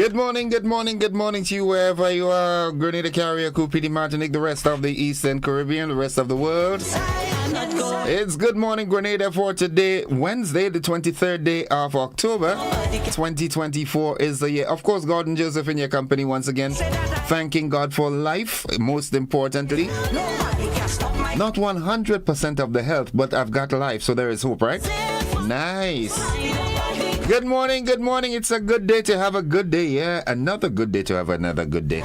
Good morning to you wherever you are. Grenada, Carrier, Coupé, Martinique, the rest of the Eastern Caribbean, the rest of the world. It's Good Morning Grenada for today, Wednesday, the 23rd day of October, 2024 is the year. Of course, Gordon Joseph in your company once again. Thanking God for life, most importantly. Not 100% of the health, but I've got life, so there is hope, right? Nice. Good morning. It's a good day to have a good day. Yeah, another good day to have another good day.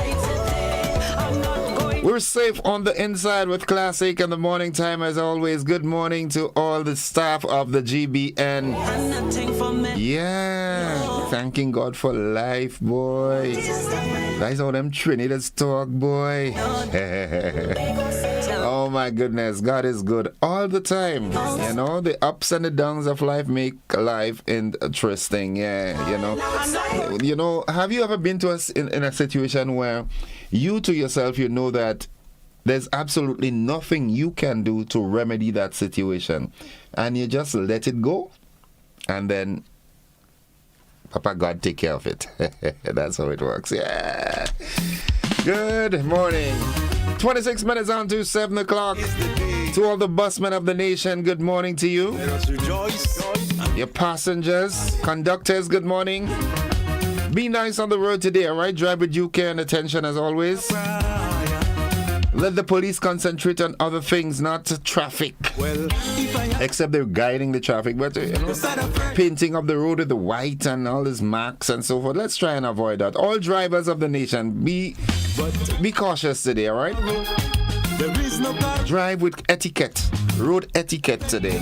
We're safe on the inside with Classic in the morning time as always. Good morning to all the staff of the GBN. Yeah, thanking God for life, boy. That's how them Trinidad's talk, boy. Oh my goodness, God is good all the time. You know, the ups and the downs of life make life interesting. Yeah, you know, have you ever been to us in a situation where you to yourself, you know that there's absolutely nothing you can do to remedy that situation, and you just let it go, and then Papa God take care of it. That's how it works. Yeah. Good morning. 26 minutes on to 7 o'clock. To all the busmen of the nation, good morning to you. Your passengers, conductors, good morning. Be nice on the road today, alright? Drive with due care and attention as always. Let the police concentrate on other things, not traffic. Except they're guiding the traffic, but painting up the road with the white and all these marks and so forth. Let's try and avoid that. All drivers of the nation, be cautious today, alright? Drive with etiquette, road etiquette today.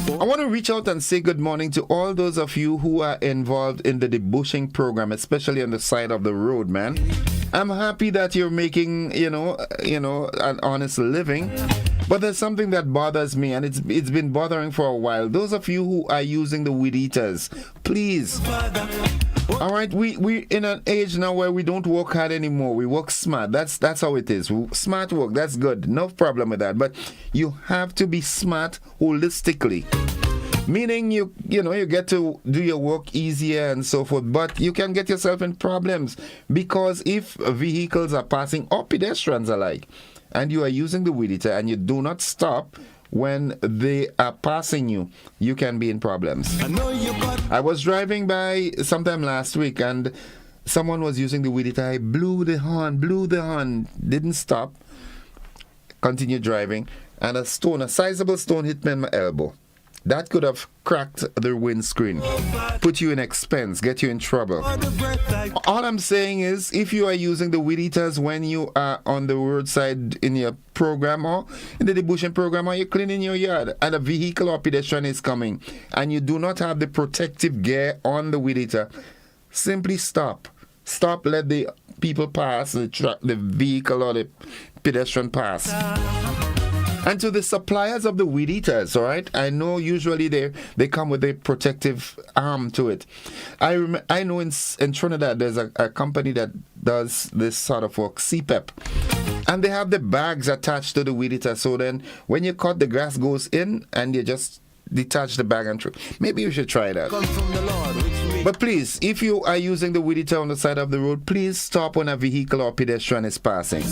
I want to reach out and say good morning to all those of you who are involved in the debushing program, especially on the side of the road, man. I'm happy that you're making, you know, an honest living. But there's something that bothers me, and it's been bothering for a while. Those of you who are using the weed eaters, please. All right, we're in an age now where we don't work hard anymore. We work smart. That's how it is. Smart work, that's good. No problem with that. But you have to be smart holistically. Meaning you get to do your work easier and so forth, but you can get yourself in problems because if vehicles are passing or pedestrians alike, and you are using the weed eater and you do not stop when they are passing you, you can be in problems. I was driving by sometime last week and someone was using the weed eater. I blew the horn, didn't stop, continued driving, and a sizable stone hit me in my elbow. That could have cracked the windscreen, put you in expense, get you in trouble. All I'm saying is, if you are using the weed eaters when you are on the roadside in your program or in the debushing program or you're cleaning your yard and a vehicle or pedestrian is coming and you do not have the protective gear on the weed eater, simply stop. Stop, let the people pass, the vehicle or the pedestrian pass. And to the suppliers of the weed eaters, all right? I know usually they come with a protective arm to it. I know in Trinidad there's a company that does this sort of work, CPEP. And they have the bags attached to the weed eater. So then when you cut, the grass goes in and you just detach the bag and throw. Maybe you should try that. But please, if you are using the weed eater on the side of the road, please stop when a vehicle or pedestrian is passing.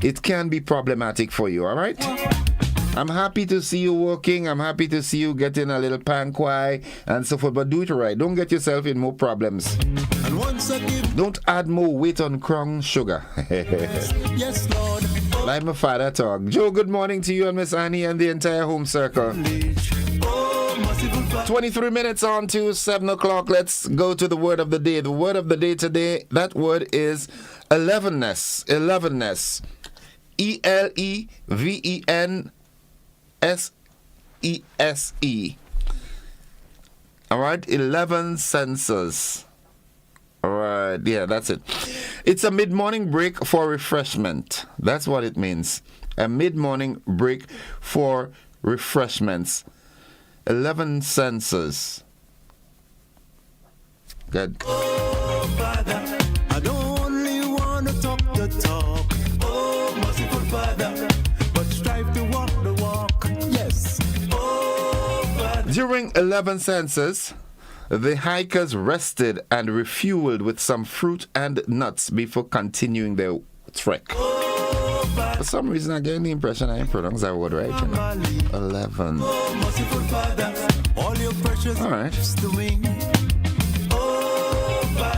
It can be problematic for you, all right? I'm happy to see you working. I'm happy to see you getting a little panquai and so forth, but do it right. Don't get yourself in more problems. Don't add more weight on crown sugar. Yes, Lord. Like my father talk. Joe, good morning to you and Miss Annie and the entire home circle. 23 minutes on to 7 o'clock. Let's go to the word of the day. The word of the day today, that word is 11ness. 11ness. ELEVENSESE. All right, 11 senses. All right, yeah, that's it. It's a mid-morning break for refreshment. That's what it means. A mid-morning break for refreshments. 11 senses. Good. Oh, Father, I don't only want to talk the talk. Oh, merciful Father, but strive to walk the walk. Yes. Oh, Father. During 11 senses, The hikers rested and refueled with some fruit and nuts before continuing their trek. For some reason, I get the impression I ain't pronounced that word right. 11. All right.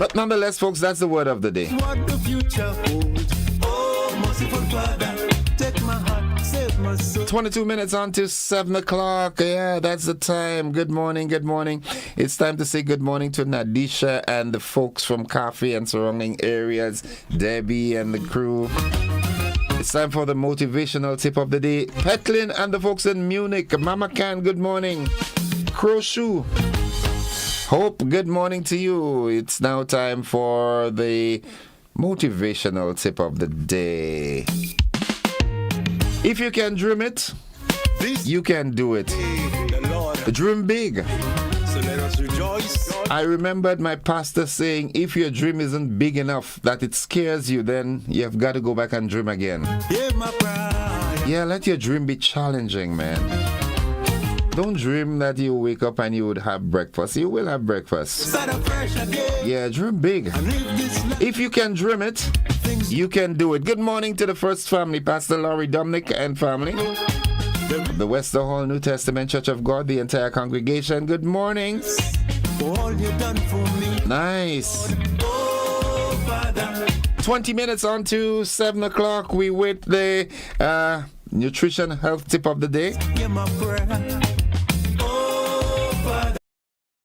But nonetheless, folks, that's the word of the day. What the future holds. Oh, merciful Father, take my heart, save my soul. 22 minutes on to 7 o'clock. Yeah, that's the time. Good morning, good morning. It's time to say good morning to Natasha and the folks from Coffee and surrounding areas, Debbie and the crew. It's time for the motivational tip of the day. Petlin and the folks in Munich. Mama Can, good morning. Crowshoe. Hope, good morning to you. It's now time for the motivational tip of the day. If you can dream it, you can do it. Dream big. So let us rejoice. I remembered my pastor saying, if your dream isn't big enough that it scares you, then you've got to go back and dream again. Hear my prayer. Yeah, let your dream be challenging, man. Don't dream that you wake up and you would have breakfast. You will have breakfast. Start afresh again. Yeah, dream big. And live this life. If you can dream it, you can do it. Good morning to the first family, Pastor Laurie Dominic and family. The Wester Hall New Testament Church of God, the entire congregation. Good morning. For all you done for me. Nice. Oh, Father. 20 minutes on to 7 o'clock. We wait the nutrition health tip of the day. Hear my prayer. Oh, Father.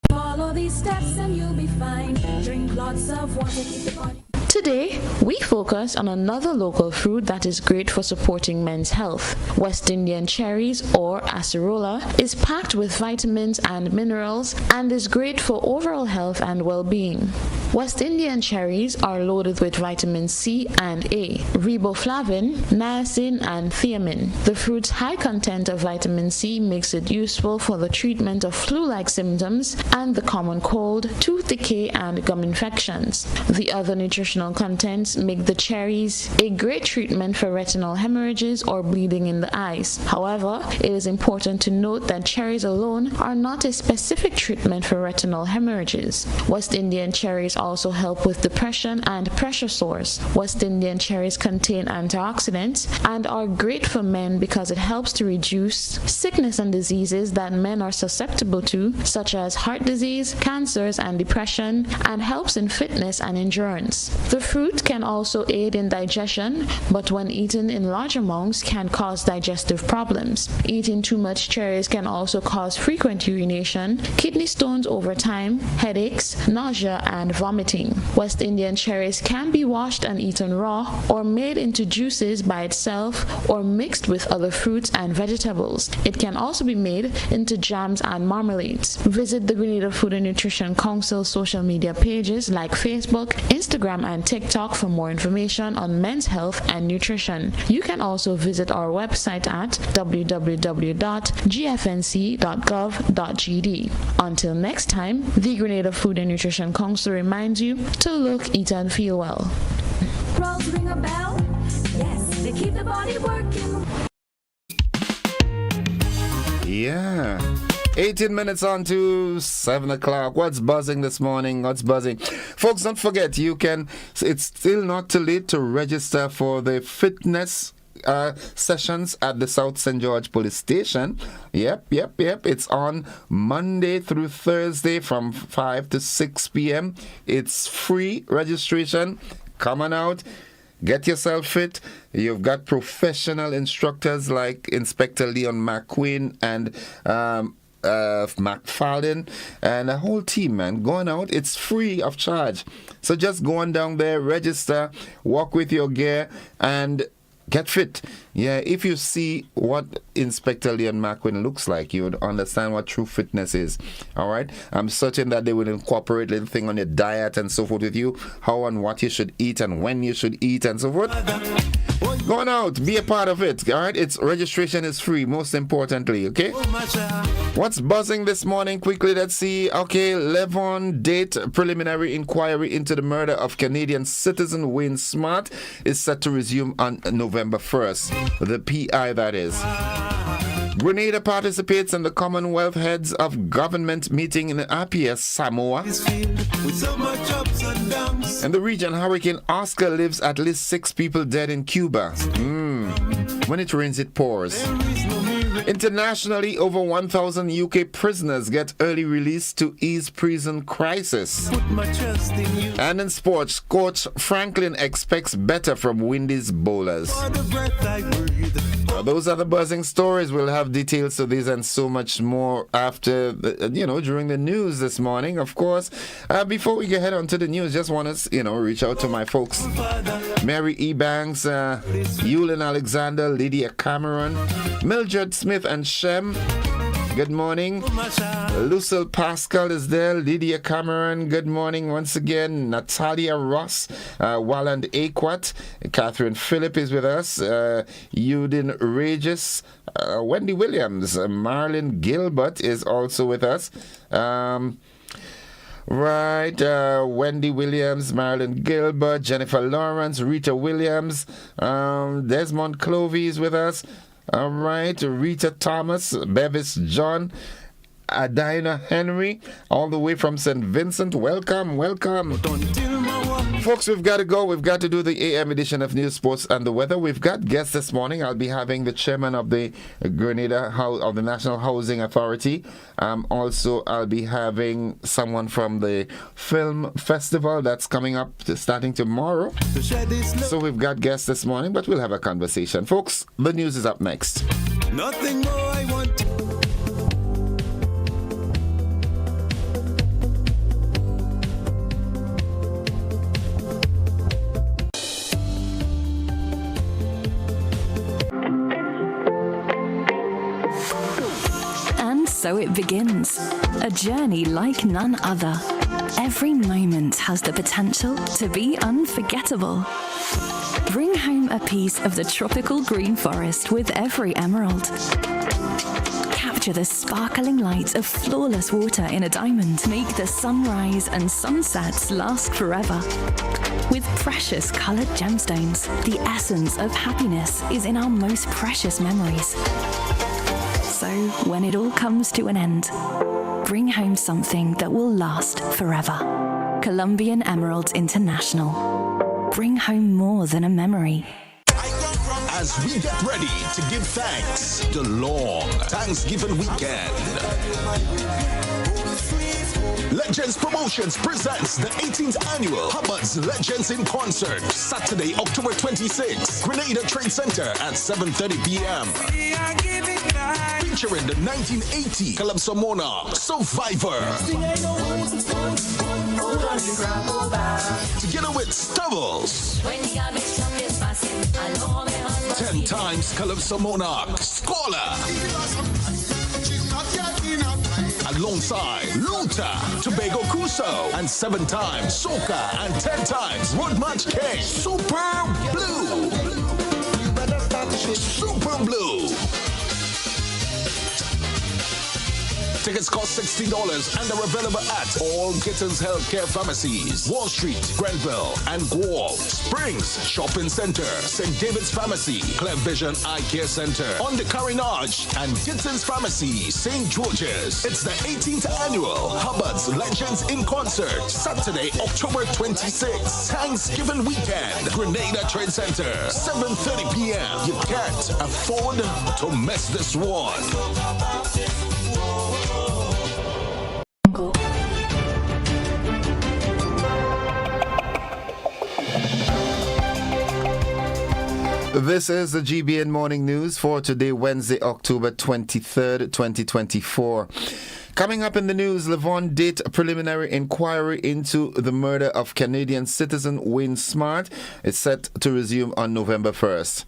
Follow these steps and you'll be fine. Drink lots of water, keep the body. Today, we focus on another local fruit that is great for supporting men's health. West Indian cherries, or acerola, is packed with vitamins and minerals and is great for overall health and well-being. West Indian cherries are loaded with vitamin C and A, riboflavin, niacin, and thiamine. The fruit's high content of vitamin C makes it useful for the treatment of flu-like symptoms and the common cold, tooth decay, and gum infections. The other nutritional contents make the cherries a great treatment for retinal hemorrhages or bleeding in the eyes. However, it is important to note that cherries alone are not a specific treatment for retinal hemorrhages. West Indian cherries also help with depression and pressure sores. West Indian cherries contain antioxidants and are great for men because it helps to reduce sickness and diseases that men are susceptible to, such as heart disease, cancers, and depression, and helps in fitness and endurance. The fruit can also aid in digestion, but when eaten in large amounts can cause digestive problems. Eating too much cherries can also cause frequent urination, kidney stones over time, headaches, nausea, and vomiting. West Indian cherries can be washed and eaten raw or made into juices by itself or mixed with other fruits and vegetables. It can also be made into jams and marmalades. Visit the Grenada Food and Nutrition Council social media pages like Facebook, Instagram, and TikTok for more information on men's health and nutrition. You can also visit our website at www.gfnc.gov.gd. Until next time, the Grenada Food and Nutrition Council reminds you to look, eat, and feel well. Rolls ring a bell? Yes, they keep the body working. Yeah. 18 minutes on to 7 o'clock. What's buzzing this morning? What's buzzing? Folks, don't forget, it's still not too late to register for the fitness sessions at the South St. George Police Station. Yep. It's on Monday through Thursday from 5 to 6 p.m. It's free registration. Come on out. Get yourself fit. You've got professional instructors like Inspector Leon McQueen and McFarlane and a whole team, man, going out. It's free of charge. So just go on down there, register, walk with your gear, and get fit. Yeah, if you see what Inspector Leon McQueen looks like, you would understand what true fitness is. All right? I'm certain that they will incorporate little thing on your diet and so forth with you, how and what you should eat and when you should eat and so forth. Go on out, be a part of it. All right? Its registration is free, most importantly, okay? What's buzzing this morning? Quickly, let's see. Okay, Levon date preliminary inquiry into the murder of Canadian citizen Wayne Smart is set to resume on November 1st. The PI, that is. Grenada participates in the Commonwealth Heads of Government meeting in Apia, Samoa. With so much ups and downs. In the region, Hurricane Oscar leaves at least 6 people dead in Cuba. When it rains, it pours. Internationally, over 1,000 UK prisoners get early release to ease prison crisis. Put my trust in you. And in sports, Coach Franklin expects better from Windies bowlers. For the breath I breathe. Those are the buzzing stories. We'll have details to these and so much more after, during the news this morning, of course. Before we get head on to the news, just want to, reach out to my folks. Mary E. Banks, Yulin Alexander, Lydia Cameron, Mildred Smith and Shem. Good morning. Lucille Pascal is there. Lydia Cameron, good morning once again. Natalia Ross, Walland Aquat. Catherine Phillip is with us. Udin Regis. Wendy Williams. Marlon Gilbert is also with us. Wendy Williams, Marilyn Gilbert, Jennifer Lawrence, Rita Williams, Desmond Clovey is with us. All right, Rita Thomas, Bevis John, Adina Henry, all the way from St. Vincent. Welcome. Folks, we've got to go. We've got to do the AM edition of News, Sports and the Weather. We've got guests this morning. I'll be having the chairman of the Grenada of the National Housing Authority. Also, I'll be having someone from the film festival that's coming up starting tomorrow. So we've got guests this morning, but we'll have a conversation. Folks, the news is up next. Nothing more I want to. So it begins, a journey like none other. Every moment has the potential to be unforgettable. Bring home a piece of the tropical green forest with every emerald. Capture the sparkling light of flawless water in a diamond. Make the sunrise and sunsets last forever. With precious colored gemstones, the essence of happiness is in our most precious memories. So, when it all comes to an end, bring home something that will last forever. Colombian Emeralds International. Bring home more than a memory. As we get ready to give thanks, the long Thanksgiving weekend. Legends Promotions presents the 18th annual Hubbard's Legends in Concert, Saturday, October 26th, Grenada Trade Center at 7:30 p.m. Featuring the 1980 Calypso Monarch Survivor. Together with Stubbles. 10 times Calypso Monarch Scholar. Alongside Luta, Tobago Cuso, and 7 times Soca and 10 times Road March King. Super Blue. Super Blue. Tickets cost $60 and are available at all Gittins Healthcare Pharmacies, Wall Street, Grenville, and Guelph, Springs Shopping Center, St. David's Pharmacy, Clef Vision Eye Care Center, on the Carinage, and Gittins Pharmacy, St. George's. It's the 18th annual Hubbard's Legends in Concert, Saturday, October 26th, Thanksgiving weekend, Grenada Trade Center, 7:30 p.m. You can't afford to miss this one. This is the GBN Morning News for today, Wednesday, October 23rd, 2024. Coming up in the news, Levon Date preliminary inquiry into the murder of Canadian citizen Wayne Smart is set to resume on November 1st.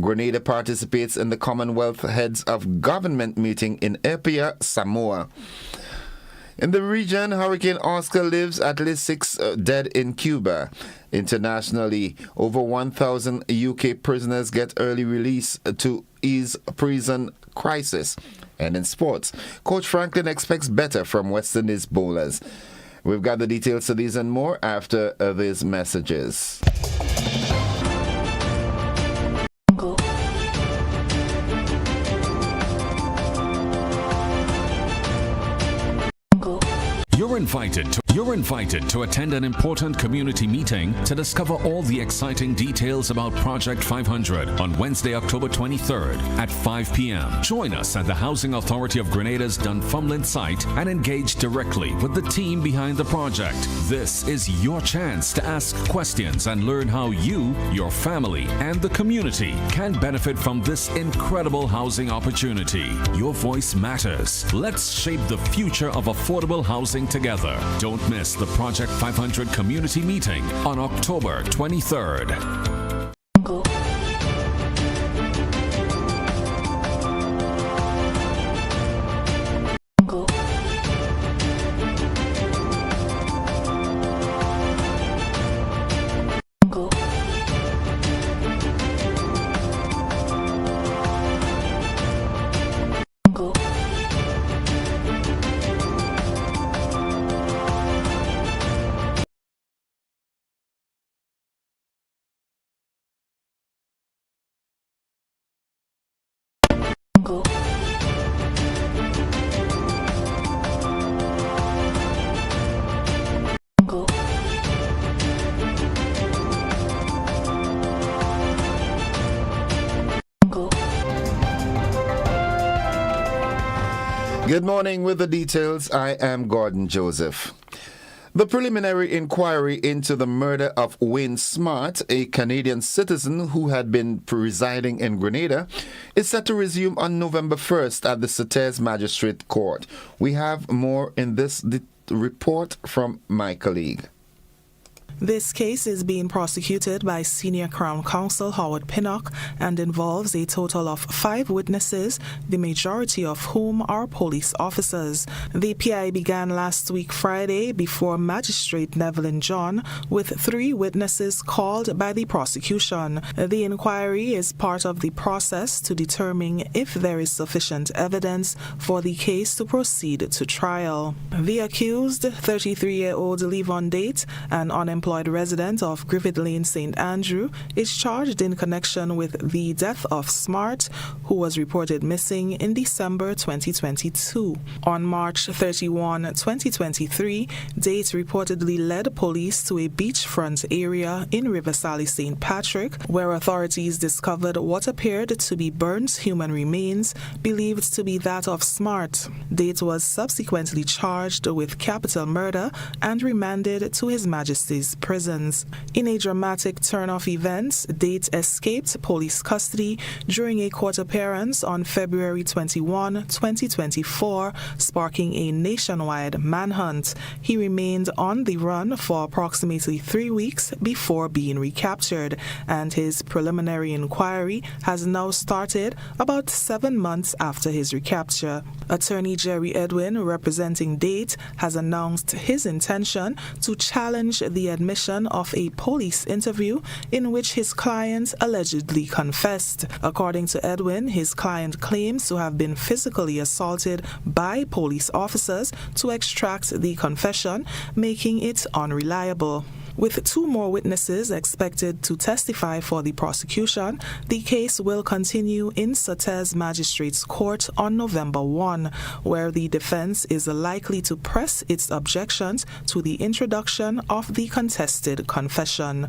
Grenada participates in the Commonwealth Heads of Government meeting in Apia, Samoa. In the region, Hurricane Oscar leaves at least 6 dead in Cuba. Internationally, over 1,000 UK prisoners get early release to ease prison crisis. And in sports, Coach Franklin expects better from West Indies bowlers. We've got the details to these and more after these messages. You're invited to attend an important community meeting to discover all the exciting details about Project 500 on Wednesday, October 23rd at 5 p.m. Join us at the Housing Authority of Grenada's Dunfermline site and engage directly with the team behind the project. This is your chance to ask questions and learn how you, your family, and the community can benefit from this incredible housing opportunity. Your voice matters. Let's shape the future of affordable housing together. Don't miss the Project 500 community meeting on October 23rd. Good morning. With the details, I am Gordon Joseph. The preliminary inquiry into the murder of Wayne Smart, a Canadian citizen who had been residing in Grenada, is set to resume on November 1st at the Sylvester Magistrate Court. We have more in this report from my colleague. This case is being prosecuted by Senior Crown Counsel Howard Pinnock and involves a total of 5 witnesses, the majority of whom are police officers. The PI began last week Friday before Magistrate Neville John with 3 witnesses called by the prosecution. The inquiry is part of the process to determine if there is sufficient evidence for the case to proceed to trial. The accused, 33-year-old Levon Date, an unemployed resident of Griffith Lane, St. Andrew, is charged in connection with the death of Smart, who was reported missing in December 2022. On March 31, 2023, Date reportedly led police to a beachfront area in Riversally, St. Patrick, where authorities discovered what appeared to be burnt human remains, believed to be that of Smart. Date was subsequently charged with capital murder and remanded to His Majesty's prisons. In a dramatic turn of events, Date escaped police custody during a court appearance on February 21, 2024, sparking a nationwide manhunt. He remained on the run for approximately 3 weeks before being recaptured, and his preliminary inquiry has now started about 7 months after his recapture. Attorney Jerry Edwin, representing Date, has announced his intention to challenge the admission of a police interview in which his client allegedly confessed. According to Edwin, his client claims to have been physically assaulted by police officers to extract the confession, making it unreliable. With 2 more witnesses expected to testify for the prosecution, the case will continue in Sylvester Magistrates Court on November 1, where the defense is likely to press its objections to the introduction of the contested confession.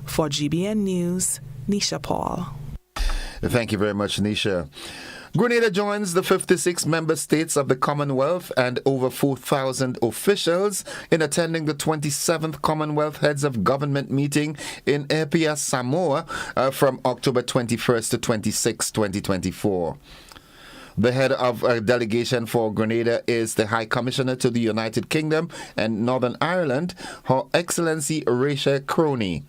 For GBN News, Nisha Paul. Thank you very much, Nisha. Grenada joins the 56 member states of the Commonwealth and over 4,000 officials in attending the 27th Commonwealth Heads of Government meeting in Apia, Samoa from October 21st to 26, 2024. The head of a delegation for Grenada is the High Commissioner to the United Kingdom and Northern Ireland, Her Excellency Rachel Croney.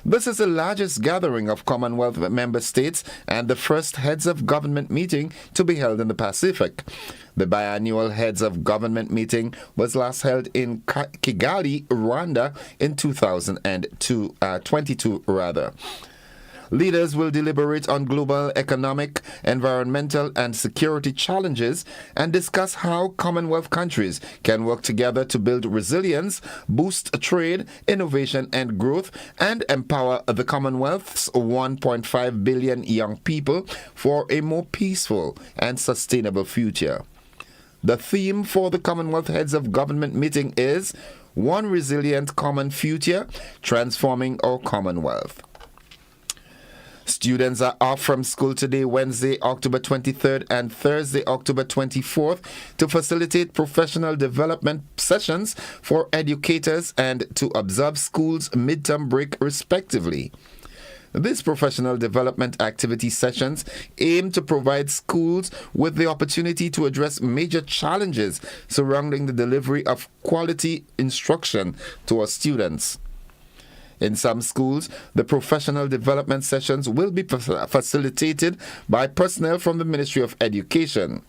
This is the largest gathering of Commonwealth member states and the first Heads of Government meeting to be held in the Pacific. The biannual Heads of Government meeting was last held in Kigali, Rwanda in 2022. Leaders will deliberate on global economic, environmental, and security challenges and discuss how Commonwealth countries can work together to build resilience, boost trade, innovation, and growth, and empower the Commonwealth's 1.5 billion young people for a more peaceful and sustainable future. The theme for the Commonwealth Heads of Government meeting is One Resilient Common Future, Transforming Our Commonwealth. Students are off from school today, Wednesday, October 23rd and Thursday, October 24th, to facilitate professional development sessions for educators and to observe school's midterm break, respectively. These professional development activity sessions aim to provide schools with the opportunity to address major challenges surrounding the delivery of quality instruction to our students. In some schools, the professional development sessions will be facilitated by personnel from the Ministry of Education.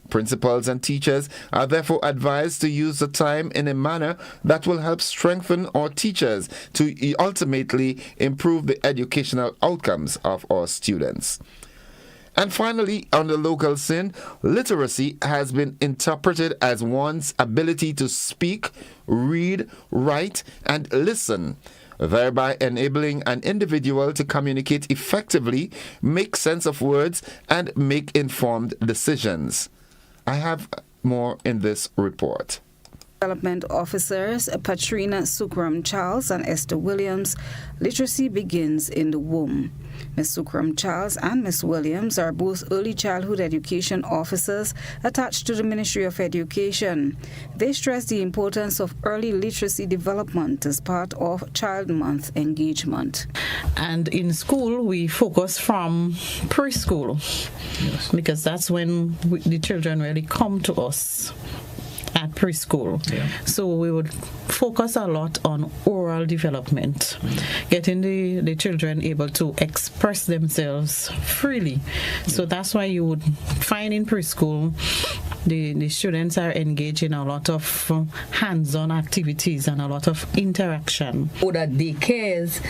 Principals and teachers are therefore advised to use the time in a manner that will help strengthen our teachers to ultimately improve the educational outcomes of our students. And finally, on the local scene, literacy has been interpreted as one's ability to speak, read, write, and listen, thereby enabling an individual to communicate effectively, make sense of words, and make informed decisions. I have more in this report. Development officers Patrina Sukram Charles and Esther Williams, literacy begins in the womb. Ms. Sukram Charles and Ms. Williams are both early childhood education officers attached to the Ministry of Education. They stress the importance of early literacy development as part of Child Month engagement. And in school, we focus from preschool, because that's when the children really come to us. At preschool. So we would focus a lot on oral development, getting the children able to express themselves freely. So that's why you would find in preschool the students are engaged in a lot of hands-on activities and a lot of interaction. So that daycares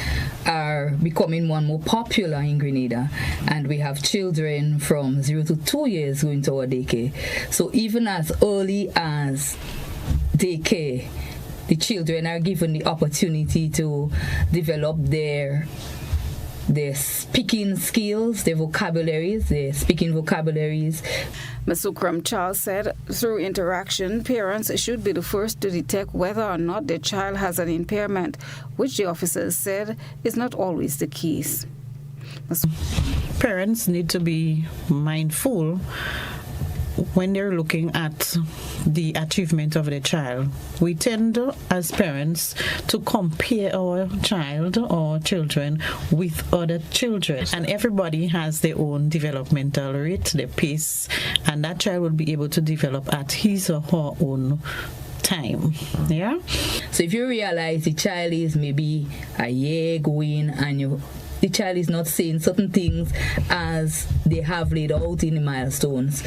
are becoming more and more popular in Grenada, and we have children from 0 to 2 years going to our daycare. So even as early as daycare, the children are given the opportunity to develop their speaking skills, their vocabularies, their speaking vocabularies. Ms. Sukram Charles said through interaction, parents should be the first to detect whether or not their child has an impairment, which the officers said is not always the case. Parents need to be mindful when they're looking at the achievement of the child. We tend, as parents, to compare our child or children with other children. And everybody has their own developmental rate, their pace, and that child will be able to develop at his or her own time. Yeah? So if you realize the child is maybe a year going and the child is not saying certain things as they have laid out in the milestones,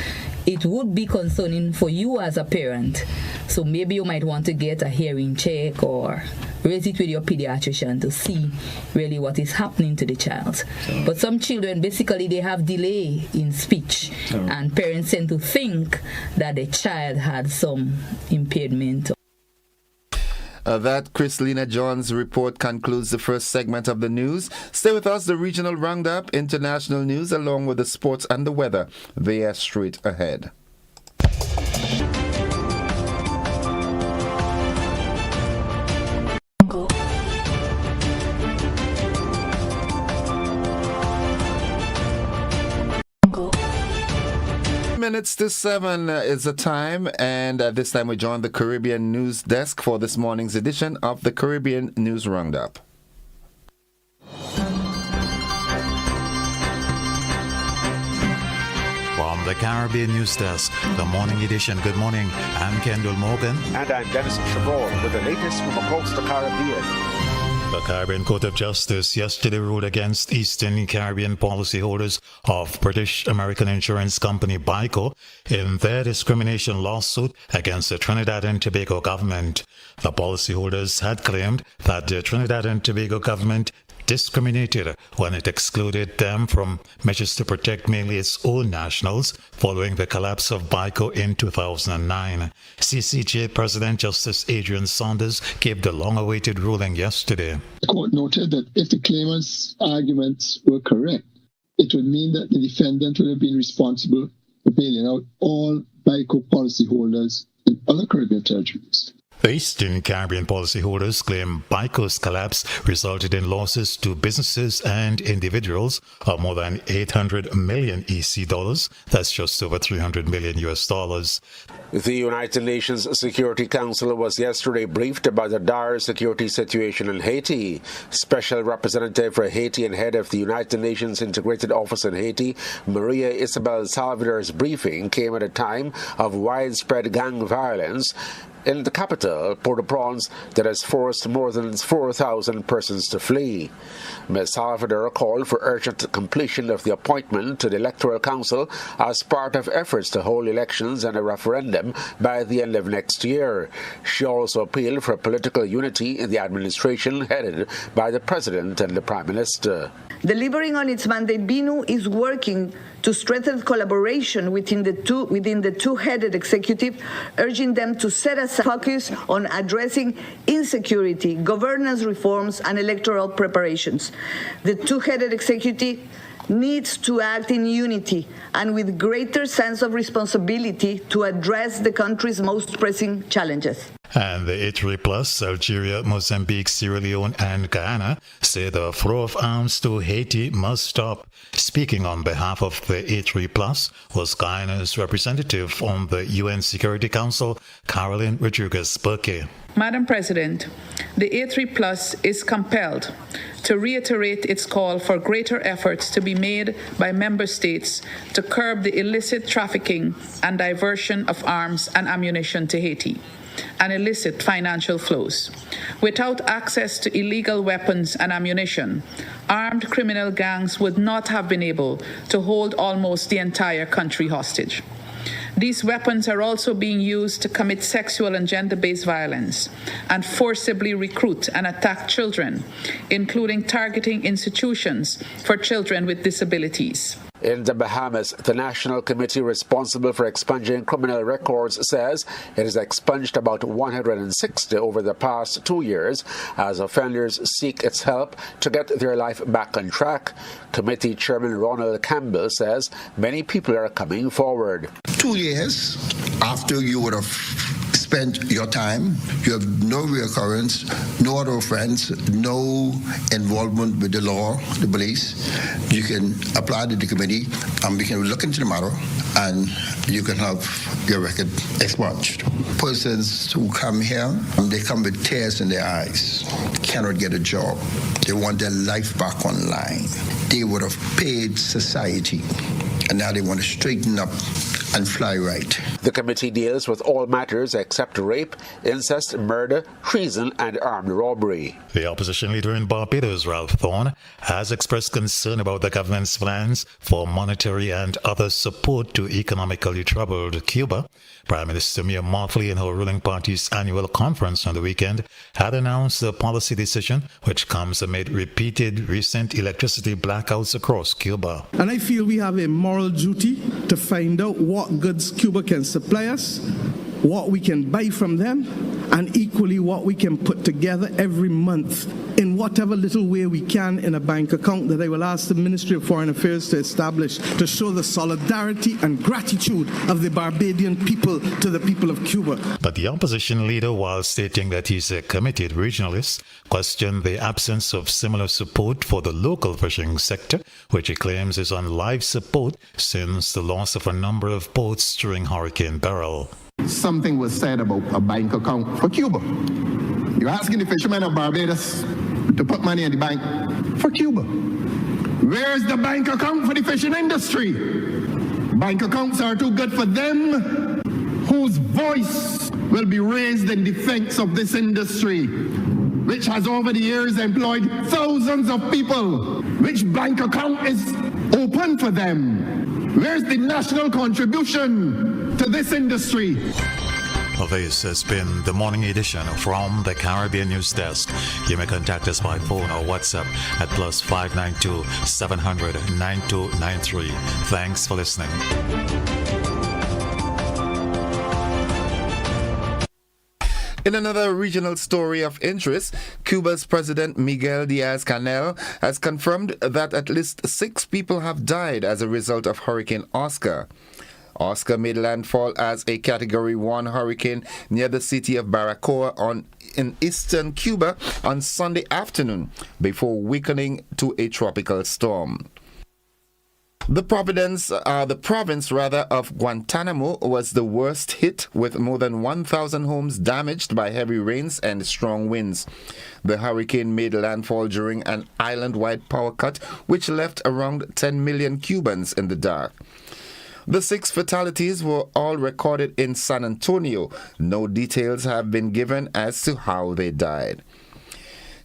it would be concerning for you as a parent. So maybe you might want to get a hearing check or raise it with your pediatrician to see really what is happening to the child. But some children, basically, they have delay in speech, and parents tend to think that the child had some impairment. That Chrislina John's report concludes the first segment of the news. Stay with us, the regional roundup, international news, along with the sports and the weather. They are straight ahead. Minutes to 7 is the time, and at this time we join the Caribbean News Desk for this morning's edition of the Caribbean News Roundup. From the Caribbean News Desk, the morning edition. Good morning. I'm Kendall Morgan. And I'm Dennis Chabot with the latest from across the Caribbean. The Caribbean Court of Justice yesterday ruled against Eastern Caribbean policyholders of British American insurance company BICO in their discrimination lawsuit against the Trinidad and Tobago government. The policyholders had claimed that the Trinidad and Tobago government discriminated when it excluded them from measures to protect mainly its own nationals following the collapse of BICO in 2009. CCJ President Justice Adrian Saunders gave the long-awaited ruling yesterday. The court noted that if the claimant's arguments were correct, it would mean that the defendant would have been responsible for bailing out all BICO policyholders in other Caribbean territories. The Eastern Caribbean policyholders claim BICO's collapse resulted in losses to businesses and individuals of more than 800 million EC dollars. That's just over $300 million US dollars. The United Nations Security Council was yesterday briefed about the dire security situation in Haiti. Special Representative for Haiti and head of the United Nations Integrated Office in Haiti, Maria Isabel Salvador's briefing came at a time of widespread gang violence in the capital, Port-au-Prince, that has forced more than 4,000 persons to flee. Ms. Salvador called for urgent completion of the appointment to the Electoral Council as part of efforts to hold elections and a referendum by the end of next year. She also appealed for political unity in the administration headed by the President and the Prime Minister. Delivering on its mandate, BINU is working to strengthen collaboration within the two-headed executive, urging them to set a focus on addressing insecurity, governance reforms, and electoral preparations. The two-headed executive needs to act in unity and with greater sense of responsibility to address the country's most pressing challenges. And the A3 Plus, Algeria, Mozambique, Sierra Leone, and Guyana say the throw of arms to Haiti must stop. Speaking on behalf of the A3 Plus was Guyana's representative on the UN Security Council, Caroline Rodriguez-Burke. Madam President, the A3 Plus is compelled to reiterate its call for greater efforts to be made by member states to curb the illicit trafficking and diversion of arms and ammunition to Haiti and illicit financial flows. Without access to illegal weapons and ammunition, armed criminal gangs would not have been able to hold almost the entire country hostage. These weapons are also being used to commit sexual and gender-based violence and forcibly recruit and attack children, including targeting institutions for children with disabilities. In the Bahamas, the National Committee responsible for expunging criminal records says it has expunged about 160 over the past 2 years as offenders seek its help to get their life back on track. Committee Chairman Ronald Campbell says many people are coming forward. 2 years after you would have spent your time, you have no reoccurrence, no other offense, no involvement with the law, the police. You can apply to the committee and we can look into the matter and you can have your record expunged. Persons who come here, they come with tears in their eyes, cannot get a job. They want their life back online. They would have paid society and now they want to straighten up and fly right. The committee deals with all matters except rape, incest, murder, treason, and armed robbery. The opposition leader in Barbados, Ralph Thorne, has expressed concern about the government's plans for monetary and other support to economically troubled Cuba. Prime Minister Mia Mottley, in her ruling party's annual conference on the weekend, had announced a policy decision which comes amid repeated recent electricity blackouts across Cuba. And I feel we have a moral duty to find out what goods Cuba can supply us, what we can buy from them, and equally what we can put together every month in whatever little way we can in a bank account that I will ask the Ministry of Foreign Affairs to establish to show the solidarity and gratitude of the Barbadian people to the people of Cuba. But the opposition leader, while stating that he's a committed regionalist, questioned the absence of similar support for the local fishing sector, which he claims is on life support since the loss of a number of boats during Hurricane Beryl. Something was said about a bank account for Cuba. You're asking the fishermen of Barbados to put money in the bank for Cuba. Where's the bank account for the fishing industry? Bank accounts are too good for them whose voice will be raised in defense of this industry, which has over the years employed thousands of people. Which bank account is open for them? Where's the national contribution to this industry? Well, this has been the morning edition from the Caribbean News Desk. You may contact us by phone or WhatsApp at +592 700 9293. Thanks for listening. In another regional story of interest, Cuba's President Miguel Diaz-Canel has confirmed that at least 6 people have died as a result of Hurricane Oscar. Oscar made landfall as a Category 1 hurricane near the city of Baracoa in eastern Cuba on Sunday afternoon before weakening to a tropical storm. The province of Guantanamo was the worst hit, with more than 1,000 homes damaged by heavy rains and strong winds. The hurricane made landfall during an island-wide power cut, which left around 10 million Cubans in the dark. The 6 fatalities were all recorded in San Antonio. No details have been given as to how they died.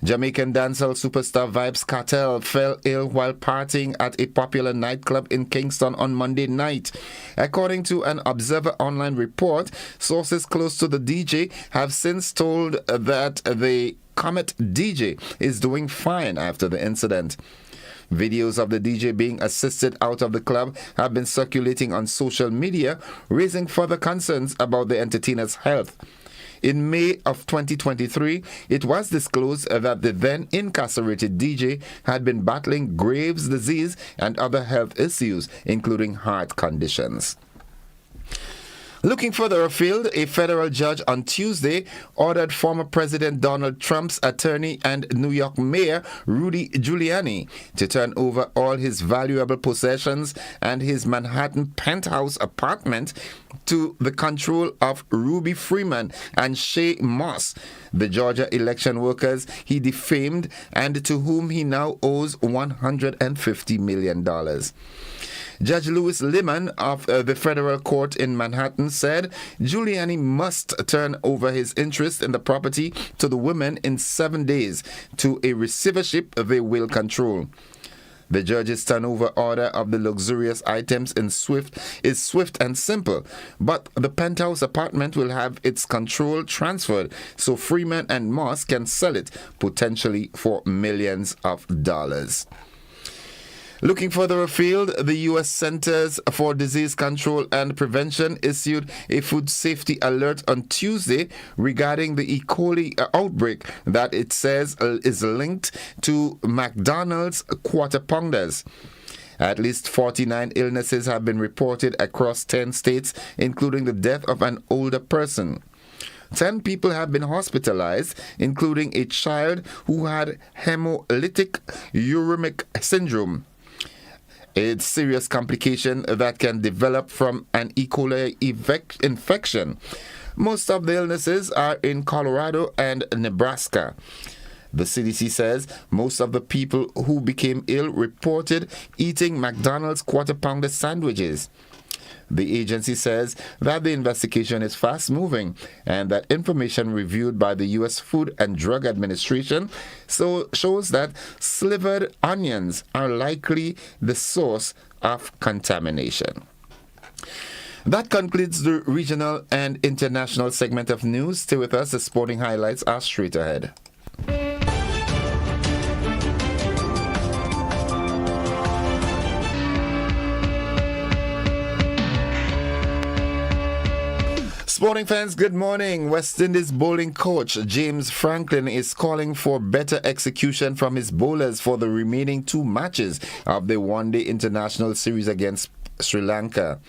Jamaican dancehall superstar Vybz Kartel fell ill while partying at a popular nightclub in Kingston on Monday night. According to an Observer Online report, sources close to the DJ have since told that the Comet DJ is doing fine after the incident. Videos of the DJ being assisted out of the club have been circulating on social media, raising further concerns about the entertainer's health. In May of 2023, it was disclosed that the then incarcerated DJ had been battling Graves' disease and other health issues, including heart conditions. Looking further afield, a federal judge on Tuesday ordered former President Donald Trump's attorney and New York Mayor Rudy Giuliani to turn over all his valuable possessions and his Manhattan penthouse apartment to the control of Ruby Freeman and Shay Moss, the Georgia election workers he defamed and to whom he now owes $150 million. Judge Louis Liman of the federal court in Manhattan said Giuliani must turn over his interest in the property to the women in 7 days to a receivership they will control. The judge's turnover order of the luxurious items is swift and simple, but the penthouse apartment will have its control transferred so Freeman and Moss can sell it, potentially for millions of dollars. Looking further afield, the U.S. Centers for Disease Control and Prevention issued a food safety alert on Tuesday regarding the E. coli outbreak that it says is linked to McDonald's Quarter Pounders. At least 49 illnesses have been reported across 10 states, including the death of an older person. 10 people have been hospitalized, including a child who had hemolytic uremic syndrome, a serious complication that can develop from an E. coli infection. Most of the illnesses are in Colorado and Nebraska. The CDC says most of the people who became ill reported eating McDonald's Quarter Pounder sandwiches. The agency says that the investigation is fast-moving and that information reviewed by the U.S. Food and Drug Administration shows that slivered onions are likely the source of contamination. That concludes the regional and international segment of news. Stay with us. The sporting highlights are straight ahead. Sporting fans, good morning. West Indies bowling coach James Franklin is calling for better execution from his bowlers for the remaining 2 matches of the one-day international series against Sri Lanka.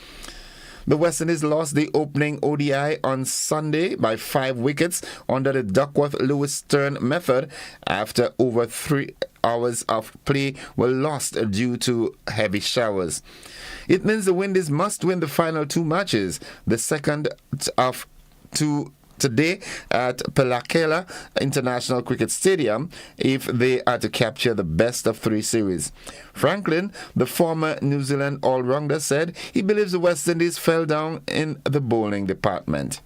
The West Indies lost the opening ODI on Sunday by 5 wickets under the Duckworth-Lewis Stern method after over 3 hours of play were lost due to heavy showers. It means the Windies must win the final 2 matches, the second of 2 today at Pelakela International Cricket Stadium, if they are to capture the best of 3 series. Franklin, the former New Zealand all-rounder, said he believes the West Indies fell down in the bowling department.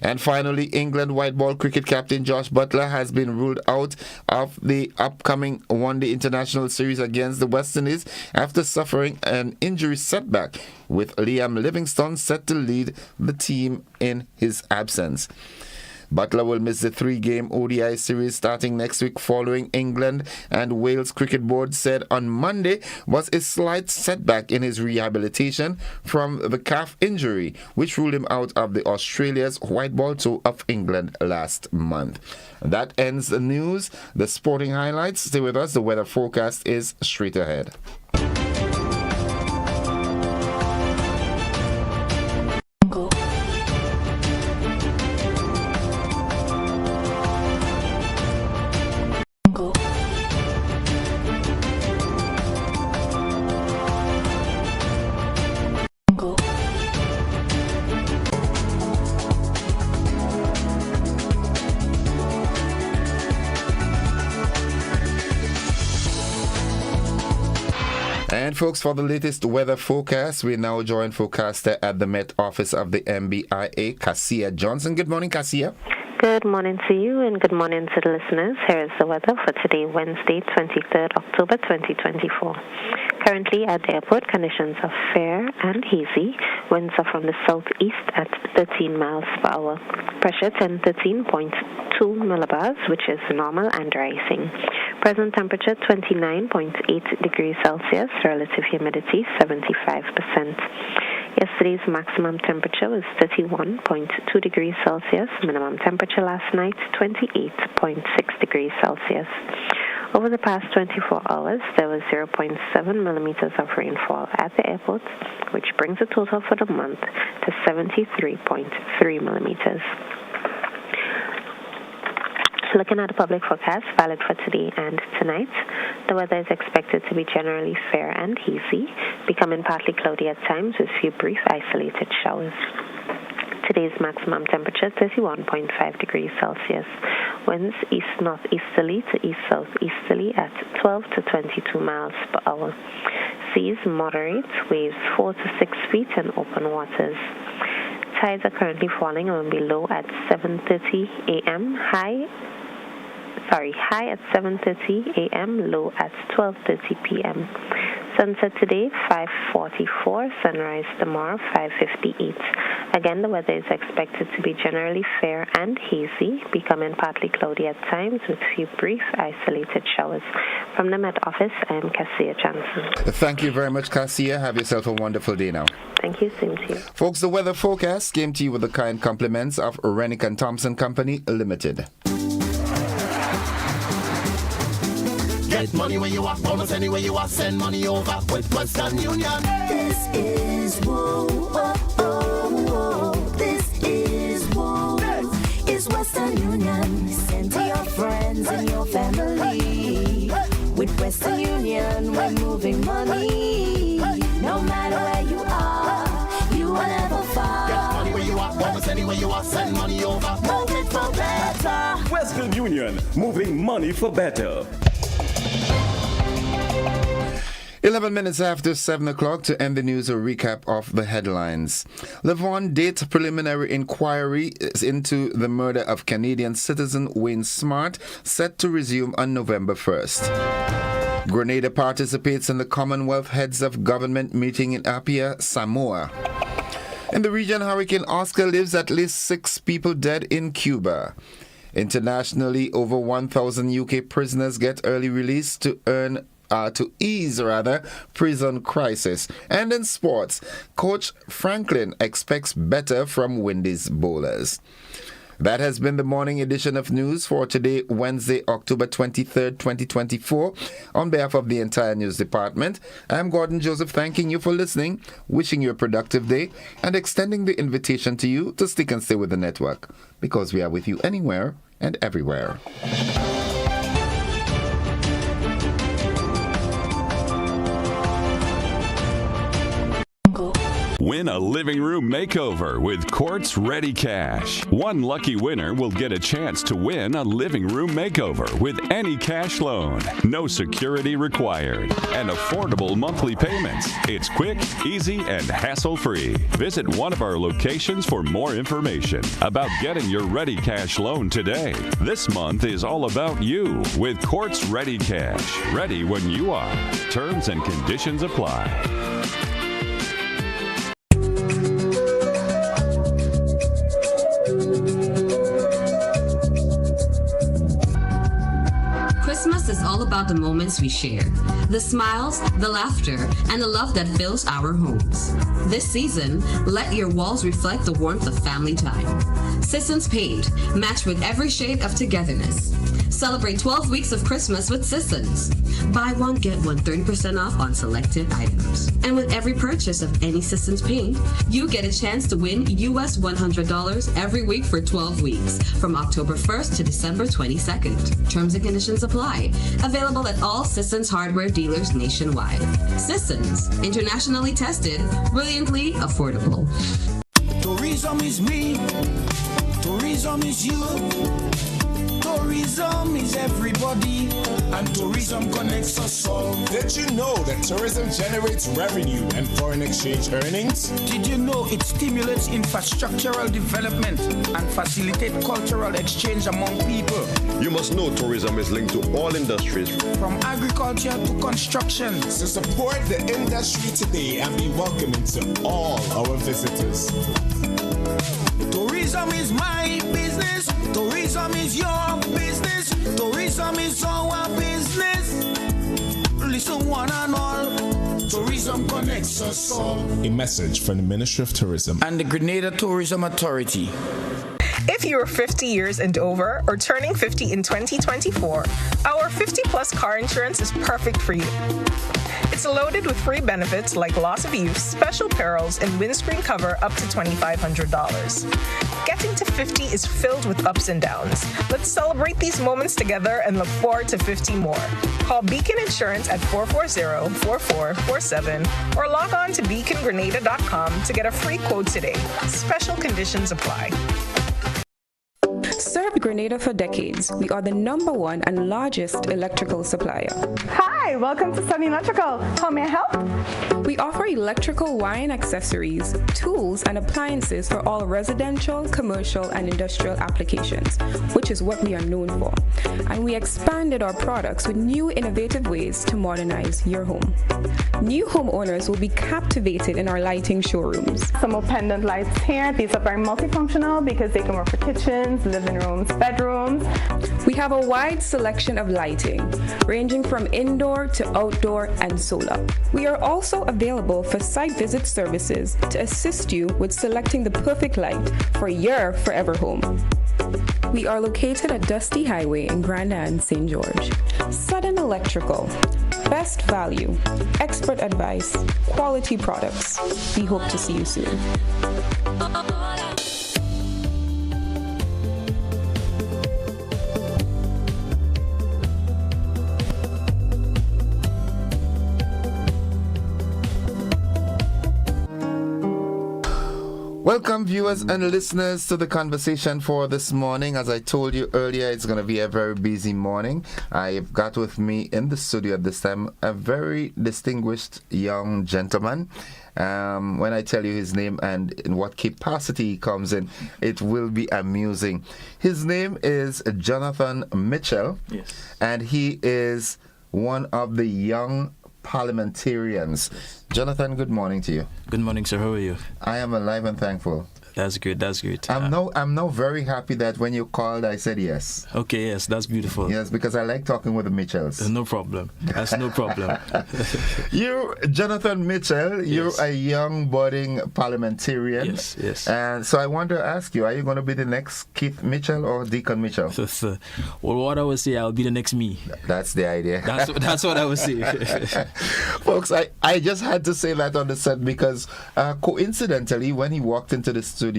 And finally, England white ball cricket captain Josh Butler has been ruled out of the upcoming one-day international series against the West Indies after suffering an injury setback, with Liam Livingstone set to lead the team in his absence. Butler will miss the 3-game ODI series starting next week following England and Wales Cricket Board said on Monday was a slight setback in his rehabilitation from the calf injury, which ruled him out of the Australia's white ball tour of England last month. That ends the news, the sporting highlights. Stay with us. The weather forecast is straight ahead. And folks, for the latest weather forecast, we now join forecaster at the Met Office of the MBIA, Cassia Johnson. Good morning, Cassia. Good morning to you and good morning to the listeners. Here is the weather for today, Wednesday, 23rd October 2024. Currently at the airport, conditions are fair and hazy. Winds are from the southeast at 13 miles per hour. Pressure 13.2 millibars, which is normal and rising. Present temperature 29.8 degrees Celsius, relative humidity 75%. Yesterday's maximum temperature was 31.2 degrees Celsius. Minimum temperature last night, 28.6 degrees Celsius. Over the past 24 hours, there was 0.7 millimeters of rainfall at the airport, which brings the total for the month to 73.3 millimeters. Looking at the public forecast valid for today and tonight, the weather is expected to be generally fair and hazy, becoming partly cloudy at times with few brief isolated showers. Today's maximum temperature 31.5 degrees Celsius. Winds east-northeasterly to east-southeasterly at 12 to 22 miles per hour. Seas moderate, waves 4 to 6 feet in open waters. Tides are currently falling and will be low at 7:30 a.m. High at 7:30 a.m., low at 12:30 p.m. Sunset today, 5:44. Sunrise tomorrow, 5:58. Again, the weather is expected to be generally fair and hazy, becoming partly cloudy at times with few brief isolated showers. From the Met Office, I am Cassia Johnson. Thank you very much, Cassia. Have yourself a wonderful day now. Thank you, same to you. Folks, the weather forecast came to you with the kind compliments of Rennick & Thompson Company Limited. Get money where you are, almost anywhere you are, send money over with Western Union. This is Woo, oh, oh, oh. This is Woo. It's Western Union. Send to your friends and your family. With Western Union, we're moving money. No matter where you are, you will never fall. Get money where you are, almost anywhere you are, send money over. Move it for better. Western Union, moving money for better. 11 minutes after 7 o'clock to end the news, a recap of the headlines. Levon Date preliminary inquiry into the murder of Canadian citizen Wayne Smart set to resume on November 1st. Grenada participates in the Commonwealth Heads of Government meeting in Apia, Samoa. In the region, Hurricane Oscar leaves at least 6 people dead in Cuba. Internationally, over 1,000 UK prisoners get early release to ease prison crisis. And in sports, Coach Franklin expects better from Windies bowlers. That has been the morning edition of news for today, Wednesday, October 23rd, 2024. On behalf of the entire news department, I'm Gordon Joseph, thanking you for listening, wishing you a productive day, and extending the invitation to you to stick and stay with the network, because we are with you anywhere and everywhere. Win a living room makeover with Quartz Ready Cash. One lucky winner will get a chance to win a living room makeover with any cash loan. No security required. And affordable monthly payments. It's quick, easy, and hassle-free. Visit one of our locations for more information about getting your Ready Cash loan today. This month is all about you with Quartz Ready Cash. Ready when you are. Terms and conditions apply. Christmas is all about the moments we share, the smiles, the laughter, and the love that fills our homes. This season, let your walls reflect the warmth of family time. Sisson's Paint, match with every shade of togetherness. Celebrate 12 weeks of Christmas with Sissons. Buy one, get one 30% off on selected items. And with every purchase of any Sissons Paint, you get a chance to win US $100 every week for 12 weeks, from October 1st to December 22nd. Terms and conditions apply. Available at all Sissons hardware dealers nationwide. Sissons, internationally tested, brilliantly affordable. Tourism is me. Tourism is you. Tourism Tourism is everybody, and tourism connects us all. Did you know that tourism generates revenue and foreign exchange earnings? Did you know it stimulates infrastructural development and facilitates cultural exchange among people? You must know tourism is linked to all industries, from agriculture to construction. So support the industry today and be welcoming to all our visitors. Tourism is my business. Tourism is your business. Tourism is our business. Listen, one and all. Tourism connects us all. A message from the Ministry of Tourism and the Grenada Tourism Authority. If you're 50 years and over or turning 50 in 2024, our 50-plus car insurance is perfect for you. It's loaded with free benefits like loss of use, special perils, and windscreen cover up to $2,500. Getting to 50 is filled with ups and downs. Let's celebrate these moments together and look forward to 50 more. Call Beacon Insurance at 440-4447 or log on to beacongrenada.com to get a free quote today. Special conditions apply. Served Grenada for decades. We are the #1 and largest electrical supplier. Hi, welcome to Sunny Electrical. How may I help? We offer electrical wire and accessories, tools, and appliances for all residential, commercial, and industrial applications, which is what we are known for. And we expanded our products with new innovative ways to modernize your home. New homeowners will be captivated in our lighting showrooms. Some more pendant lights here. These are very multifunctional because they can work for kitchens, living rooms, bedrooms. We have a wide selection of lighting, ranging from indoor to outdoor and solar. We are also available for site visit services to assist you with selecting the perfect light for your forever home. We are located at Dusty Highway in Grenada and St. George. Sudden Electrical. Best value, expert advice, quality products. We hope to see you soon. Welcome, viewers and listeners, to the conversation for this morning. As I told you earlier, it's going to be a very busy morning. I've got with me in the studio at this time a very distinguished young gentleman. When I tell you his name and in what capacity he comes in, it will be amusing. His name is Jonathan Mitchell, yes, and he is one of the young parliamentarians. Jonathan, good morning to you. Good morning, sir. How are you? I am alive and thankful. That's good. That's good. I'm now very happy that when you called, I said yes. Okay, yes, that's beautiful. Yes, because I like talking with the Mitchells. No problem. That's no problem. You, Jonathan Mitchell, you're a young budding parliamentarian. Yes, yes. And so I want to ask you, are you going to be the next Keith Mitchell or Deacon Mitchell? Well, what I would say, I'll be the next me. That's the idea. That's what I would say. Folks, I just had to say that on the set because coincidentally, when he walked into the studio,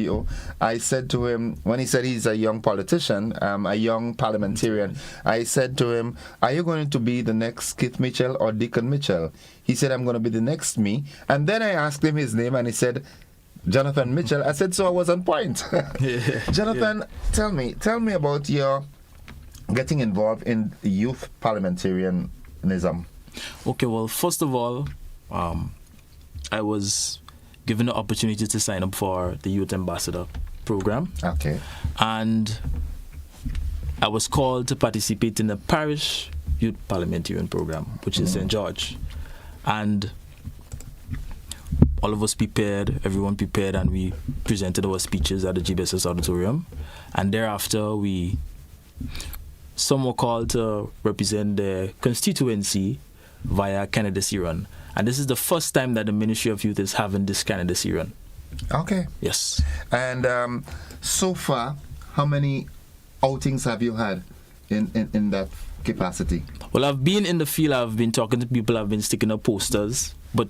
I said to him, when he said he's a young politician, a young parliamentarian, I said to him, are you going to be the next Keith Mitchell or Deacon Mitchell? He said, I'm going to be the next me. And then I asked him his name and he said, Jonathan Mitchell. I said, so I was on point. Jonathan, tell me about your getting involved in youth parliamentarianism. Okay, well, first of all, I was given the opportunity to sign up for the Youth Ambassador program. Okay. And I was called to participate in the Parish Youth Parliamentarian program, which is St. George. And all of us prepared, everyone prepared, and we presented our speeches at the GBSS auditorium. And thereafter, some were called to represent the constituency via candidacy run. And this is the first time that the Ministry of Youth is having this candidacy run. Okay. Yes. And so far, how many outings have you had in that capacity? Well, I've been in the field, I've been talking to people, I've been sticking up posters, but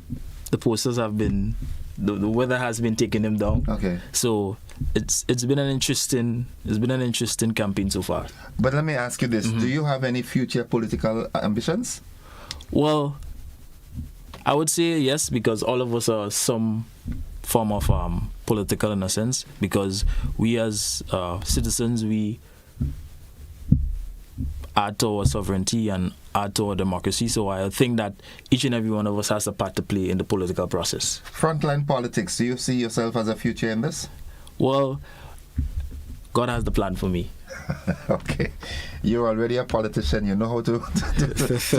the posters have been, the weather has been taking them down. Okay. So it's been an interesting campaign so far. But let me ask you this, do you have any future political ambitions? Well, I would say yes, because all of us are some form of political in a sense, because we as citizens, we add to our sovereignty and add to our democracy. So I think that each and every one of us has a part to play in the political process. Frontline politics, do you see yourself as a future in this? Well, God has the plan for me. Okay. You're already a politician. You know how to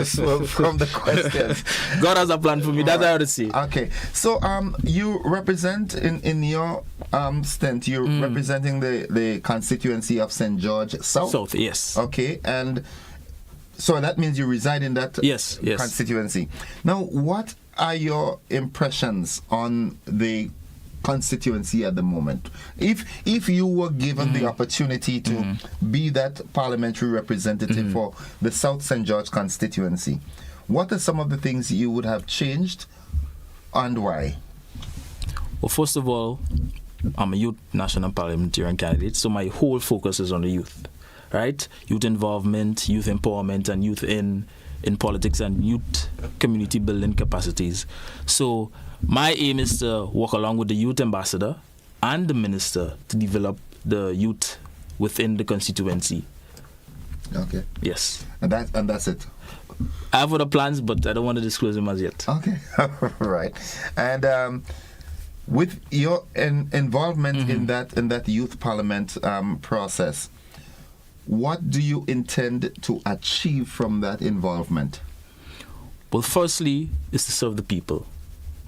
swerve from the questions. God has a plan for me. That's how to see. Okay. So you represent in your stint, you're representing the constituency of St. George South? South, yes. Okay. And so that means you reside in that yes. constituency. Now, what are your impressions on the constituency at the moment? If you were given the opportunity to be that parliamentary representative for the South St. George constituency, what are some of the things you would have changed and why? Well, first of all, I'm a youth national parliamentarian candidate, so my whole focus is on the youth, right? Youth involvement, youth empowerment, and youth in politics and youth community building capacities. So my aim is to work along with the youth ambassador and the minister to develop the youth within the constituency. Okay. Yes. And that's it. I have other plans, but I don't want to disclose them as yet. Okay. Right. And with your involvement in that youth parliament process, what do you intend to achieve from that involvement? Well, firstly, is to serve the people.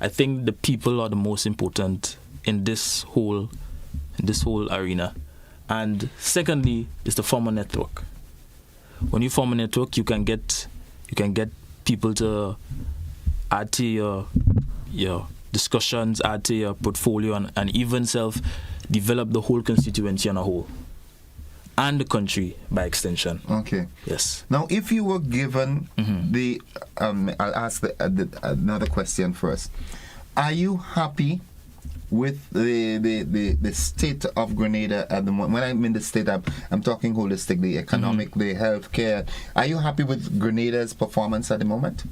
I think the people are the most important in this whole arena. And secondly, is to form a network. When you form a network, you can get people to add to your discussions, add to your portfolio, and even develop the whole constituency on a whole. And the country by extension. Okay. Yes. Now, if you were given I'll ask another question first. Are you happy with the state of Grenada at the moment? When I mean the state, I'm talking holistically, economic, the healthcare. Are you happy with Grenada's performance at the moment?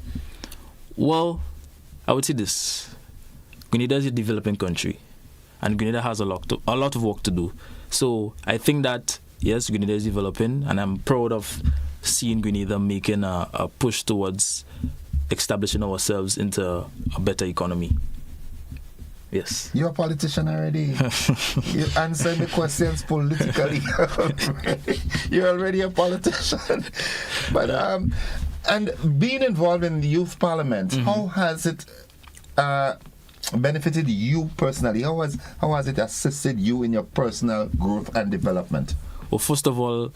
Well, I would say this: Grenada is a developing country, and Grenada has a lot of work to do. So I think that. Yes, Grenada is developing, and I'm proud of seeing Grenada making a push towards establishing ourselves into a better economy. Yes. You're a politician already. You answer the questions politically. You're already a politician. But and being involved in the youth parliament, how has it benefited you personally? How has it assisted you in your personal growth and development? Well, first of all,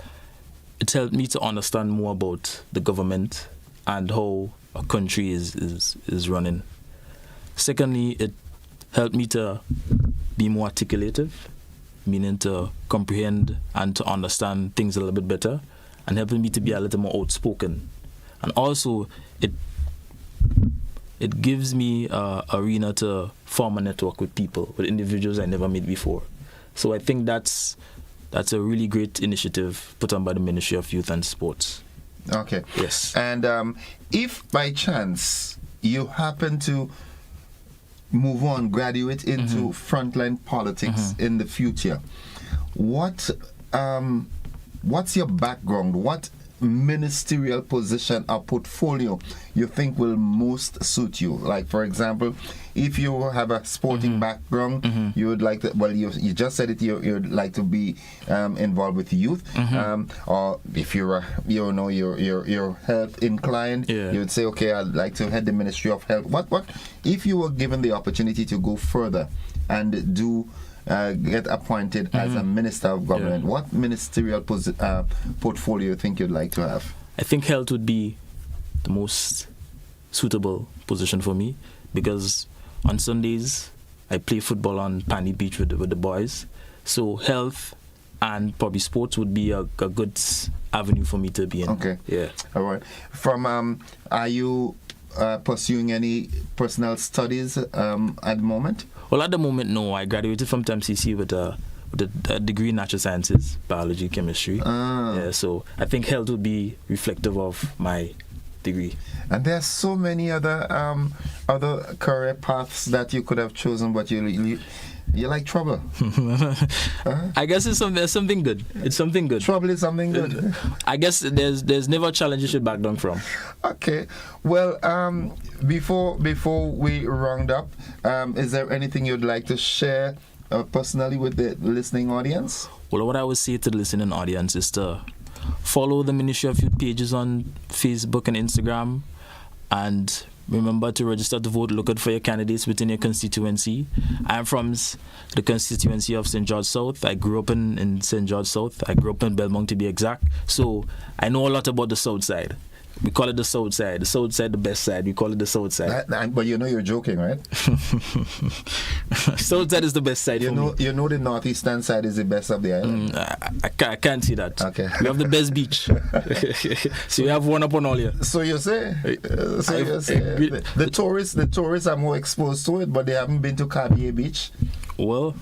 it helped me to understand more about the government and how a country is running. Secondly, it helped me to be more articulative, meaning to comprehend and to understand things a little bit better, and helping me to be a little more outspoken. And also, it gives me an arena to form a network with people, with individuals I never met before. So I think that's a really great initiative put on by the Ministry of Youth and Sports. Okay. Yes. And if by chance you happen to move on, graduate into frontline politics in the future, what's your background? What ministerial position or portfolio you think will most suit you? Like, for example, if you have a sporting background, you would like to, well, you just said it, you'd like to be involved with youth, or if you're health inclined, you would say, okay, I'd like to head the Ministry of Health. What if you were given the opportunity to go further and do get appointed as a minister of government, what ministerial portfolio you think you'd like to have? I think health would be the most suitable position for me, because on Sundays I play football on Pandy Beach with the boys. So health and probably sports would be a good avenue for me to be in. Okay. Yeah. All right. From are you pursuing any personal studies at the moment? Well, at the moment, no. I graduated from TMCC with a degree in natural sciences, biology, chemistry. Yeah, so I think health would be reflective of my degree. And there are so many other career paths that you could have chosen, but you You like trouble? I guess it's something good. It's something good. Trouble is something good. I guess there's never a challenge you should back down from. Okay. Well, before we round up, is there anything you'd like to share personally with the listening audience? Well, what I would say to the listening audience is to follow the Ministry of Youth pages on Facebook and Instagram, and remember to register to vote. Look out for your candidates within your constituency. I'm from the constituency of St. George South. I grew up in St. George South. I grew up in Belmont, to be exact. So I know a lot about the South side. We call it the South side. The South side, the best side. We call it the South side. But you know you're joking, right? South side is the best side. You know the northeastern side is the best of the island. I can't see that. Okay. We have the best beach. So you have one up on all here. So you say? The tourists are more exposed to it, but they haven't been to Cartier Beach. Well,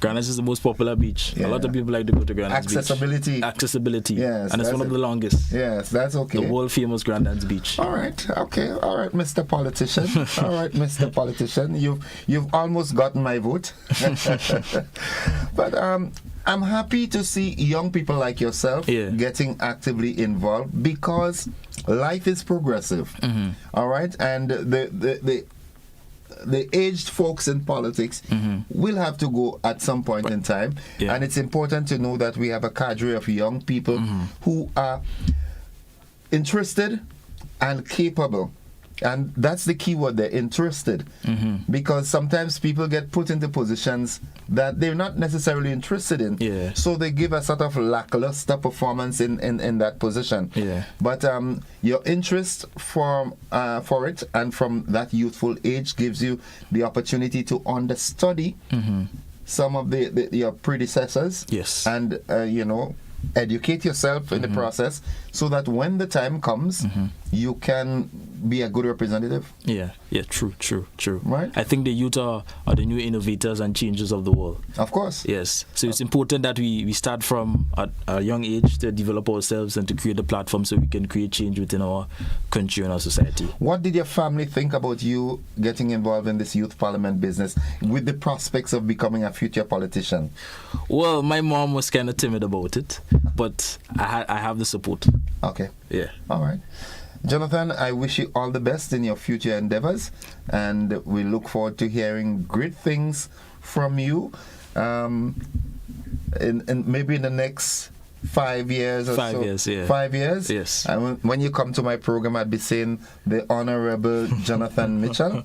Grenada is the most popular beach. Yeah. A lot of people like to go to Grenada Accessibility. Beach. Accessibility. Yes. And it's one of the longest. Yes, that's okay. The world famous Grenada Beach. All right. Okay. All right, Mr. Politician. All right, Mr. Politician. You've almost gotten my vote. But I'm happy to see young people like yourself getting actively involved, because life is progressive. Mm-hmm. All right, and the aged folks in politics will have to go at some point in time, and it's important to know that we have a cadre of young people who are interested and capable. And that's the key word, they're interested. Because sometimes people get put into positions that they're not necessarily interested in. So they give a sort of lackluster performance in that position. But your interest for it, and from that youthful age, gives you the opportunity to understudy some of your predecessors. And, educate yourself in the process, so that when the time comes, you can be a good representative. True. Right? I think the youth are the new innovators and changers of the world. Of course. Yes. So it's important that we start from a young age to develop ourselves and to create a platform so we can create change within our country and our society. What did your family think about you getting involved in this youth parliament business with the prospects of becoming a future politician? Well, my mom was kind of timid about it, but I have the support. Okay. Yeah. All right. Jonathan, I wish you all the best in your future endeavors, and we look forward to hearing great things from you in maybe in the next 5 years or 5 so. years, yeah. 5 years? Yes. And when you come to my program, I'd be saying the Honorable Jonathan Mitchell.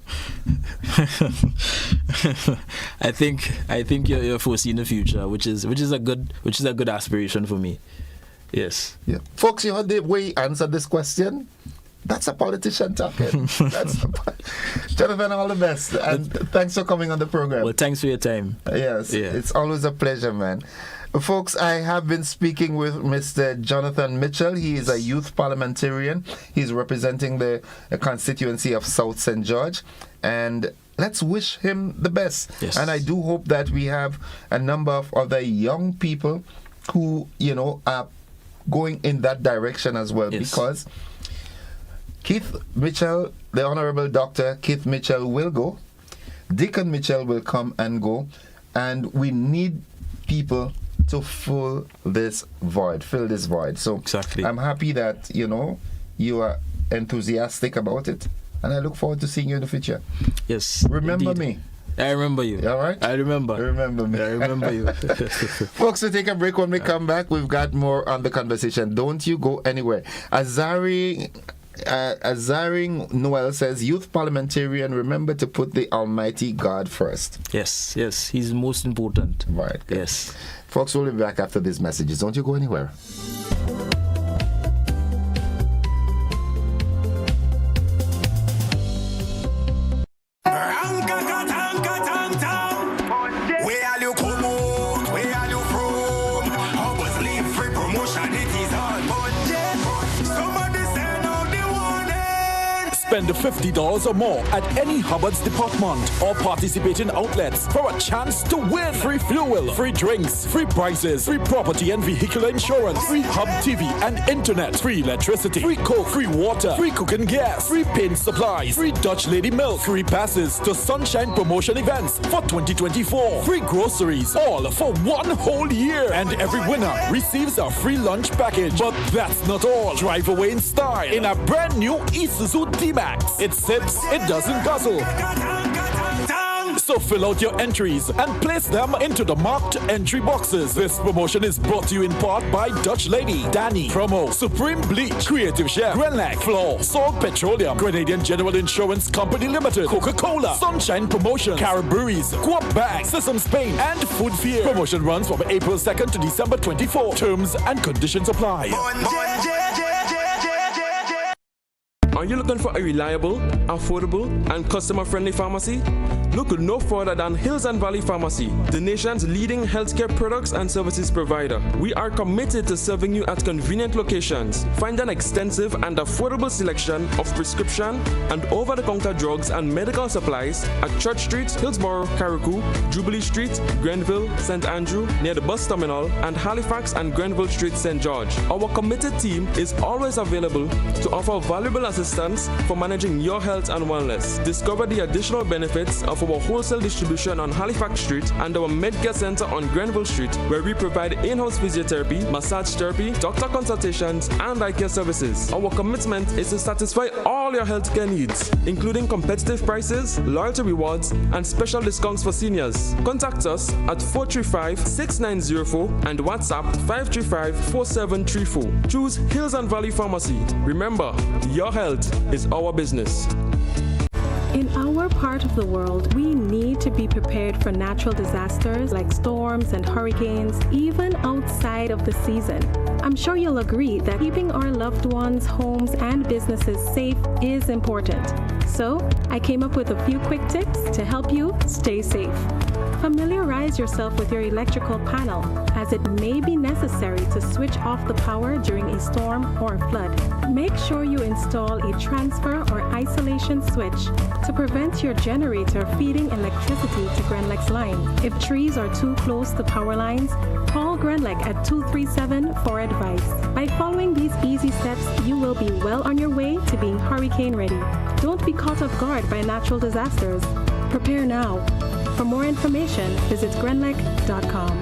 I think you're foreseeing the future, which is a good aspiration for me. Yes. Yeah. Folks, you heard the way he answered this question? That's a politician talking. Jonathan, all the best. And thanks for coming on the program. Well, thanks for your time. Yes. Yeah. It's always a pleasure, man. Folks, I have been speaking with Mr. Jonathan Mitchell. He is a youth parliamentarian. He's representing the constituency of South St. George. And let's wish him the best. Yes. And I do hope that we have a number of other young people who, are going in that direction as well, because Keith Mitchell, the Honorable Dr. Keith Mitchell, will go. Deacon Mitchell will come and go, and we need people to fill this void. So exactly. I'm happy that you are enthusiastic about it, and I look forward to seeing you in the future. Yes. Remember indeed. me. I remember you. All right? I remember. Remember me. I remember you. Folks, we'll take a break. When we come back, we've got more on the conversation. Don't you go anywhere. Azaring Noel says, youth parliamentarian, remember to put the Almighty God first. Yes. He's most important. Right. Good. Yes. Folks, we'll be back after these messages. Don't you go anywhere. Spend $50 or more at any Hubbard's department or participating outlets for a chance to win free fuel, free drinks, free prizes, free property and vehicle insurance, free Hub TV and internet, free electricity, free coke, free water, free cooking gas, free paint supplies, free Dutch Lady milk, free passes to Sunshine promotion events for 2024, free groceries, all for one whole year. And every winner receives a free lunch package. But that's not all. Drive away in style in a brand new Isuzu D-Max. It sips, it doesn't guzzle. So fill out your entries and place them into the marked entry boxes. This promotion is brought to you in part by Dutch Lady, Danny, Promo, Supreme Bleach, Creative Chef, Grenlag, Floor, Salt Petroleum, Grenadian General Insurance Company Limited, Coca-Cola, Sunshine Promotion, Caribberies, Coop Bag, Sesame Spain, and Food Fear. Promotion runs from April 2nd to December 24. Terms and conditions apply. Are you looking for a reliable, affordable, and customer-friendly pharmacy? Look no further than Hills and Valley Pharmacy, the nation's leading healthcare products and services provider. We are committed to serving you at convenient locations. Find an extensive and affordable selection of prescription and over-the-counter drugs and medical supplies at Church Street, Hillsborough, Carriacou, Jubilee Street, Grenville, St. Andrew, near the bus terminal, and Halifax and Grenville Street, St. George. Our committed team is always available to offer valuable assistance for managing your health and wellness. Discover the additional benefits of our wholesale distribution on Halifax Street and our Medcare Center on Grenville Street, where we provide in-house physiotherapy, massage therapy, doctor consultations, and eye care services. Our commitment is to satisfy all your healthcare needs, including competitive prices, loyalty rewards, and special discounts for seniors. Contact us at 435-6904 and WhatsApp 535-4734. Choose Hills and Valley Pharmacy. Remember, your health is our business. In our part of the world, we need to be prepared for natural disasters like storms and hurricanes, even outside of the season. I'm sure you'll agree that keeping our loved ones, homes, and businesses safe is important. So, I came up with a few quick tips to help you stay safe. Familiarize yourself with your electrical panel, as it may be necessary to switch off the power during a storm or a flood. Make sure you install a transfer or isolation switch to prevent your generator feeding electricity to Grenleg's line. If trees are too close to power lines, call Grenleg at 237 for advice. By following these easy steps, you will be well on your way to being hurricane ready. Don't be caught off guard by natural disasters. Prepare now. For more information, visit grenleg.com.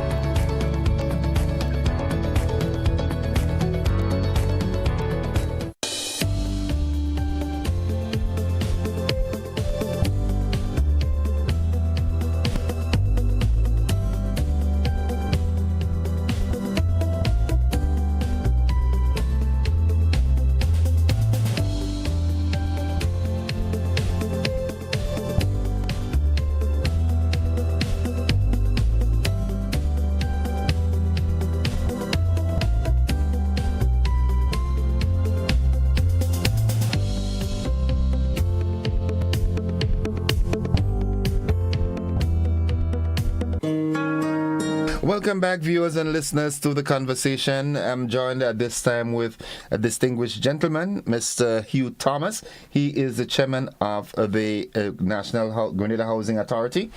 Welcome back, viewers and listeners, to the conversation. I'm joined at this time with a distinguished gentleman, Mr. Hugh Thomas. He is the chairman of the National Grenada Housing Authority.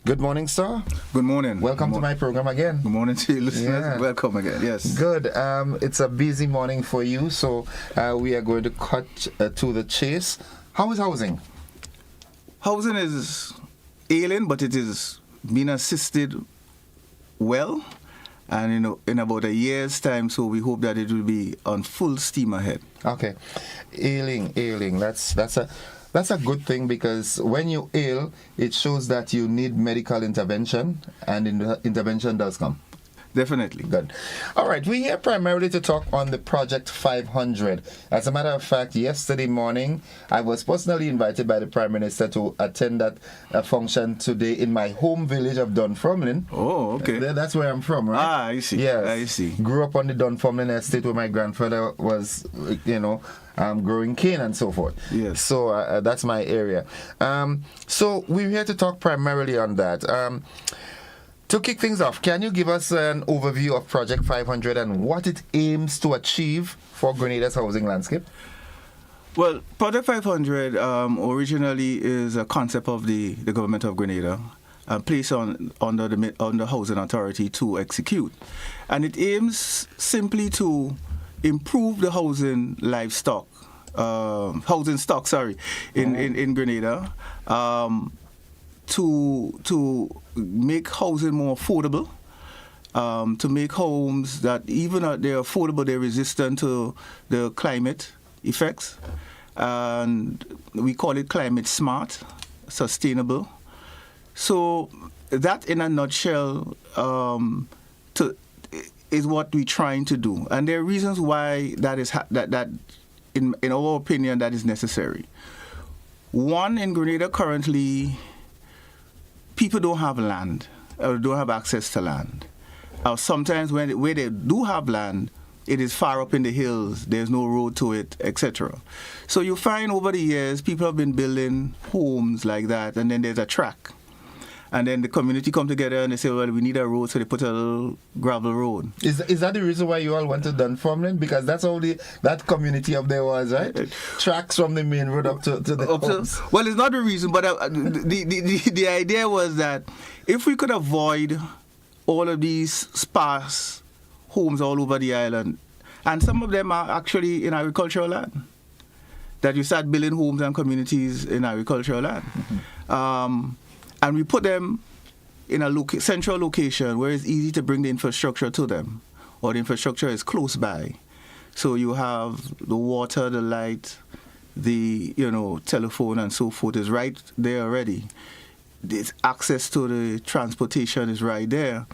Good morning, sir. Good morning. Welcome to my program again. Good morning to you, listeners. Yeah. Welcome again. Yes. Good. It's a busy morning for you, so we are going to cut to the chase. How is housing? Housing is ailing, but it is being assisted well, and in about a year's time, so we hope that it will be on full steam ahead. Okay, ailing. That's a good thing, because when you ail, it shows that you need medical intervention, and intervention does come. Definitely. Good. All right, we're here primarily to talk on the Project 500. As a matter of fact, yesterday morning, I was personally invited by the Prime Minister to attend that function today in my home village of Dunfermline. Oh, okay. That's where I'm from, right? Ah, I see. Yes. I see. Grew up on the Dunfermline estate where my grandfather was, growing cane and so forth. Yes. So that's my area. So we're here to talk primarily on that. To kick things off, can you give us an overview of Project 500 and what it aims to achieve for Grenada's housing landscape? Well, Project 500 originally is a concept of the government of Grenada, placed under the Housing Authority to execute. And it aims simply to improve the housing stock in Grenada, to make housing more affordable, to make homes that even though they're affordable, they're resistant to the climate effects. And we call it climate smart, sustainable. So that, in a nutshell, is what we're trying to do. And there are reasons why that is that in our opinion, that is necessary. One, in Grenada currently, people don't have land or don't have access to land. Sometimes where they do have land, it is far up in the hills, there's no road to it, etc. So you find over the years, people have been building homes like that, and then there's a track. And then the community come together and they say, well, we need a road, so they put a little gravel road. Is that the reason why you all went to Dunfermline? Because that's how that community up there was, right? Tracks from the main road up to the homes. Well, it's not the reason, but the idea was that if we could avoid all of these sparse homes all over the island, and some of them are actually in agricultural land, that you start building homes and communities in agricultural land. Mm-hmm. And we put them in a central location where it's easy to bring the infrastructure to them, or the infrastructure is close by. So you have the water, the light, the telephone and so forth is right there already. There's access to the transportation is right there.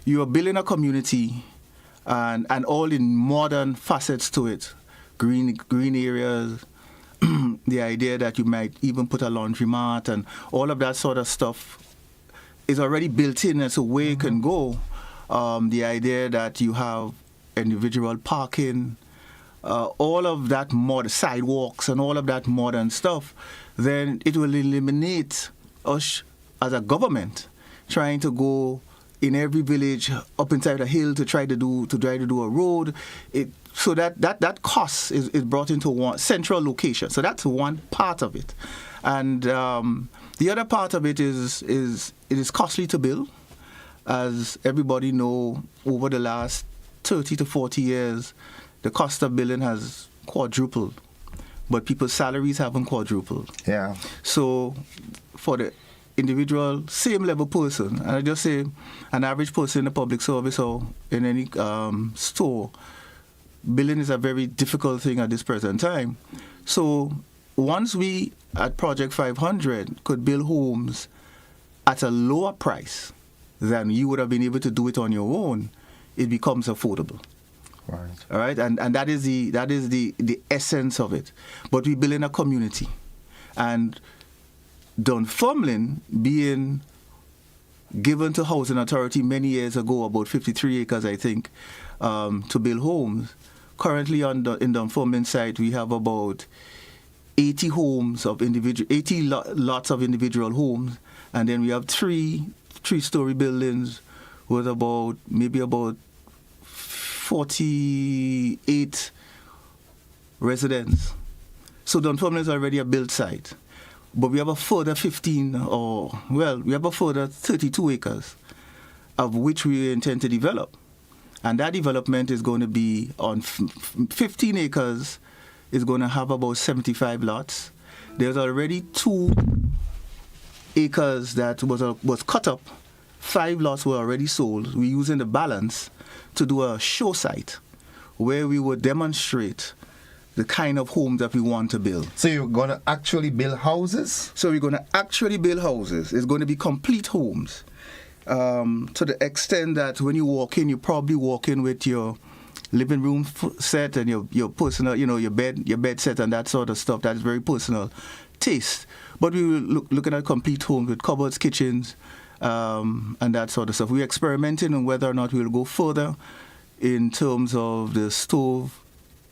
You are building a community, and all the modern facets to it, green areas. The idea that you might even put a laundromat and all of that sort of stuff is already built in as a way it can go. The idea that you have individual parking, all of that sidewalks and all of that modern stuff, then it will eliminate us as a government trying to go in every village up inside a hill to try to do a road. So that cost is brought into one central location. So that's one part of it. And the other part of it is it is costly to build. As everybody know, over the last 30 to 40 years, the cost of building has quadrupled, but people's salaries haven't quadrupled. Yeah. So for the individual, same level person, and I just say an average person in the public service or in any store, building is a very difficult thing at this present time. So once we, at Project 500, could build homes at a lower price than you would have been able to do it on your own, it becomes affordable. Right. All right, and that is the essence of it. But we build in a community, and Dunfermline being given to Housing Authority many years ago, about 53 acres, I think, to build homes. Currently in Dunfermline site, we have about 80 homes of 80 lots of individual homes, and then we have three-story buildings with maybe about 48 residents. So Dunfermline is already a built site. But we have a further 32 acres of which we intend to develop. And that development is going to be on 15 acres, is going to have about 75 lots. There's already 2 acres that was cut up. 5 lots were already sold. We're using the balance to do a show site where we would demonstrate the kind of homes that we want to build. So you're going to actually build houses? So we're going to actually build houses. It's going to be complete homes. To the extent that when you walk in, you probably walk in with your living room set and your personal, your bed set and that sort of stuff. That is very personal taste. But we will looking at complete homes with cupboards, kitchens, and that sort of stuff. We're experimenting on whether or not we'll go further in terms of the stove,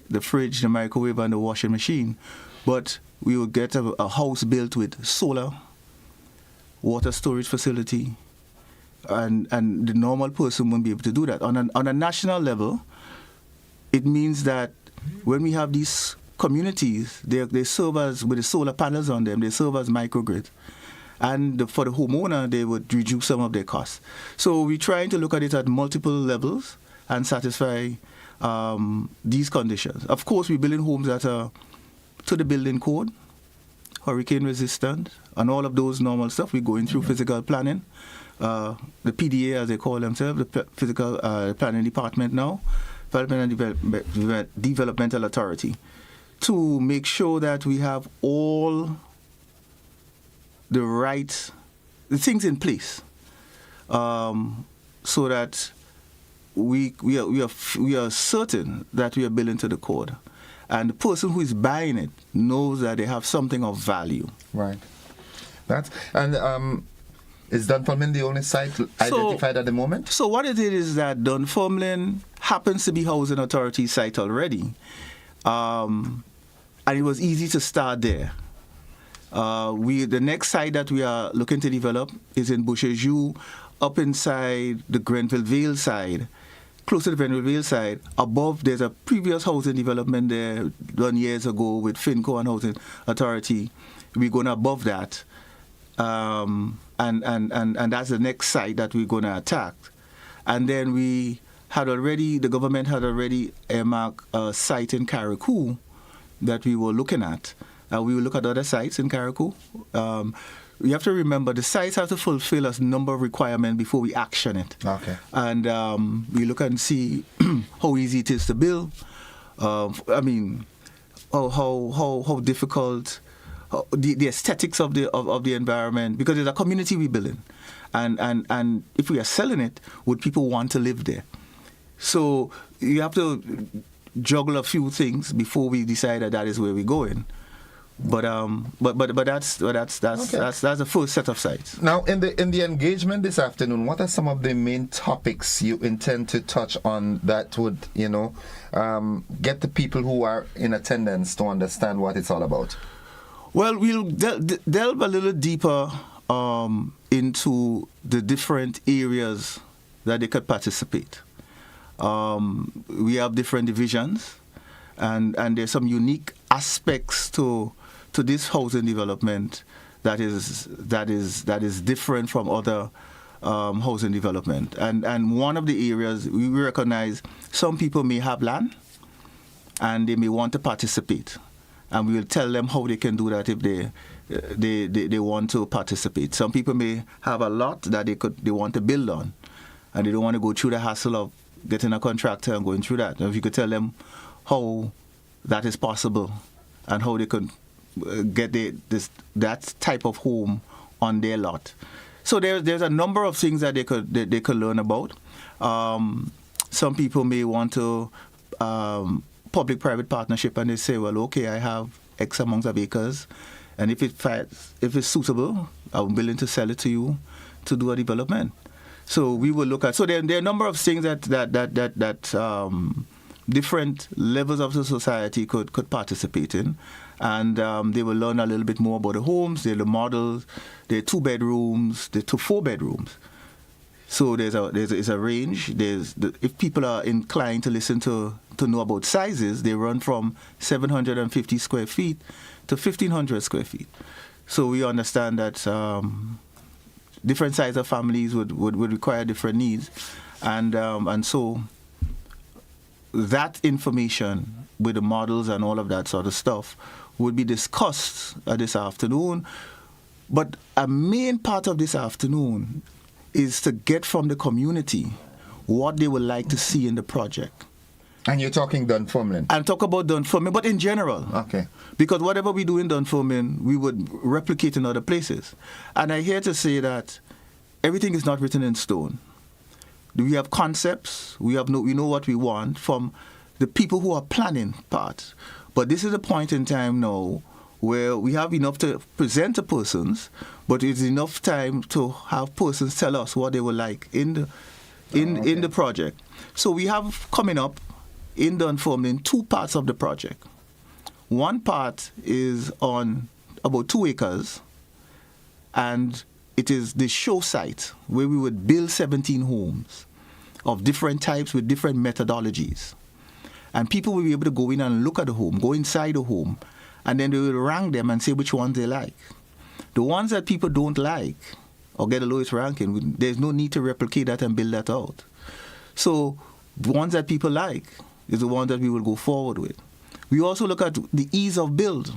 the fridge, the microwave, and the washing machine. But we will get a house built with solar, water storage facility, and the normal person won't be able to do that. On a national level, it means that when we have these communities, they serve as, with the solar panels on them, they serve as microgrid. And for the homeowner, they would reduce some of their costs. So we're trying to look at it at multiple levels and satisfy these conditions. Of course, we're building homes that are to the building code, hurricane resistant, and all of those normal stuff. We're going through physical planning. The PDA, as they call themselves, the physical planning department now, Developmental Authority, to make sure that we have all the things in place, so that we are certain that we are building to the code, and the person who is buying it knows that they have something of value. Right. Is Dunfermline the only site identified at the moment? So what it is that Dunfermline happens to be Housing Authority site already, and it was easy to start there. The next site that we are looking to develop is in Hugh, up inside the Grenville Vale side, close to the Grenville Vale side. Above, there's a previous housing development there done years ago with Finco and Housing Authority. We're going above that, and that's the next site that we're going to attack. And then the government had already earmarked a site in Carriacou that we were looking at. We will look at other sites in Carriacou. You have to remember the sites have to fulfill a number of requirements before we action it. Okay. And we look and see how easy it is to build. How difficult the aesthetics of the environment, because it's a community we're building, and if we are selling it, would people want to live there? So you have to juggle a few things before we decide that is where we're going. But that's the first set of sites. Now, in the engagement this afternoon, what are some of the main topics you intend to touch on that would get the people who are in attendance to understand what it's all about? Well, we'll delve a little deeper into the different areas that they could participate. We have different divisions, and there's some unique aspects to this housing development that is different from other housing development. And one of the areas we recognize, some people may have land and they may want to participate, and we will tell them how they can do that if they want to participate. Some people may have a lot that they want to build on, and they don't want to go through the hassle of getting a contractor and going through that. And if you could tell them how that is possible and how they could get that type of home on their lot. So there's a number of things that they could learn about. Some people may want to public-private partnership, and they say, well, okay, I have X amount of acres, and if it's suitable, I'm willing to sell it to you to do a development. So we will look at. So there are a number of things that different levels of the society could participate in, and they will learn a little bit more about the homes, the models, the 2 bedrooms, the 4 bedrooms. So there's a range. If people are inclined to listen to know about sizes, they run from 750 square feet to 1,500 square feet. So we understand that different size of families would require different needs, and so that information with the models and all of that sort of stuff would be discussed this afternoon. But a main part of this afternoon is to get from the community what they would like to see in the project. And you're talking Dunfermline? I'll talk about Dunfermline, but in general. Okay. Because whatever we do in Dunfermline, we would replicate in other places. And I hear to say that everything is not written in stone. We have concepts, we know what we want from the people who are planning part. But this is a point in time now where we have enough to present to persons, but it's enough time to have persons tell us what they would like in the project. So we have coming up in Dunfermline 2 parts of the project. One part is on about 2 acres, and it is the show site where we would build 17 homes of different types with different methodologies. And people will be able to go in and look at the home, go inside the home, and then they will rank them and say which ones they like. The ones that people don't like or get the lowest ranking, there's no need to replicate that and build that out. So the ones that people like is the ones that we will go forward with. We also look at the ease of build.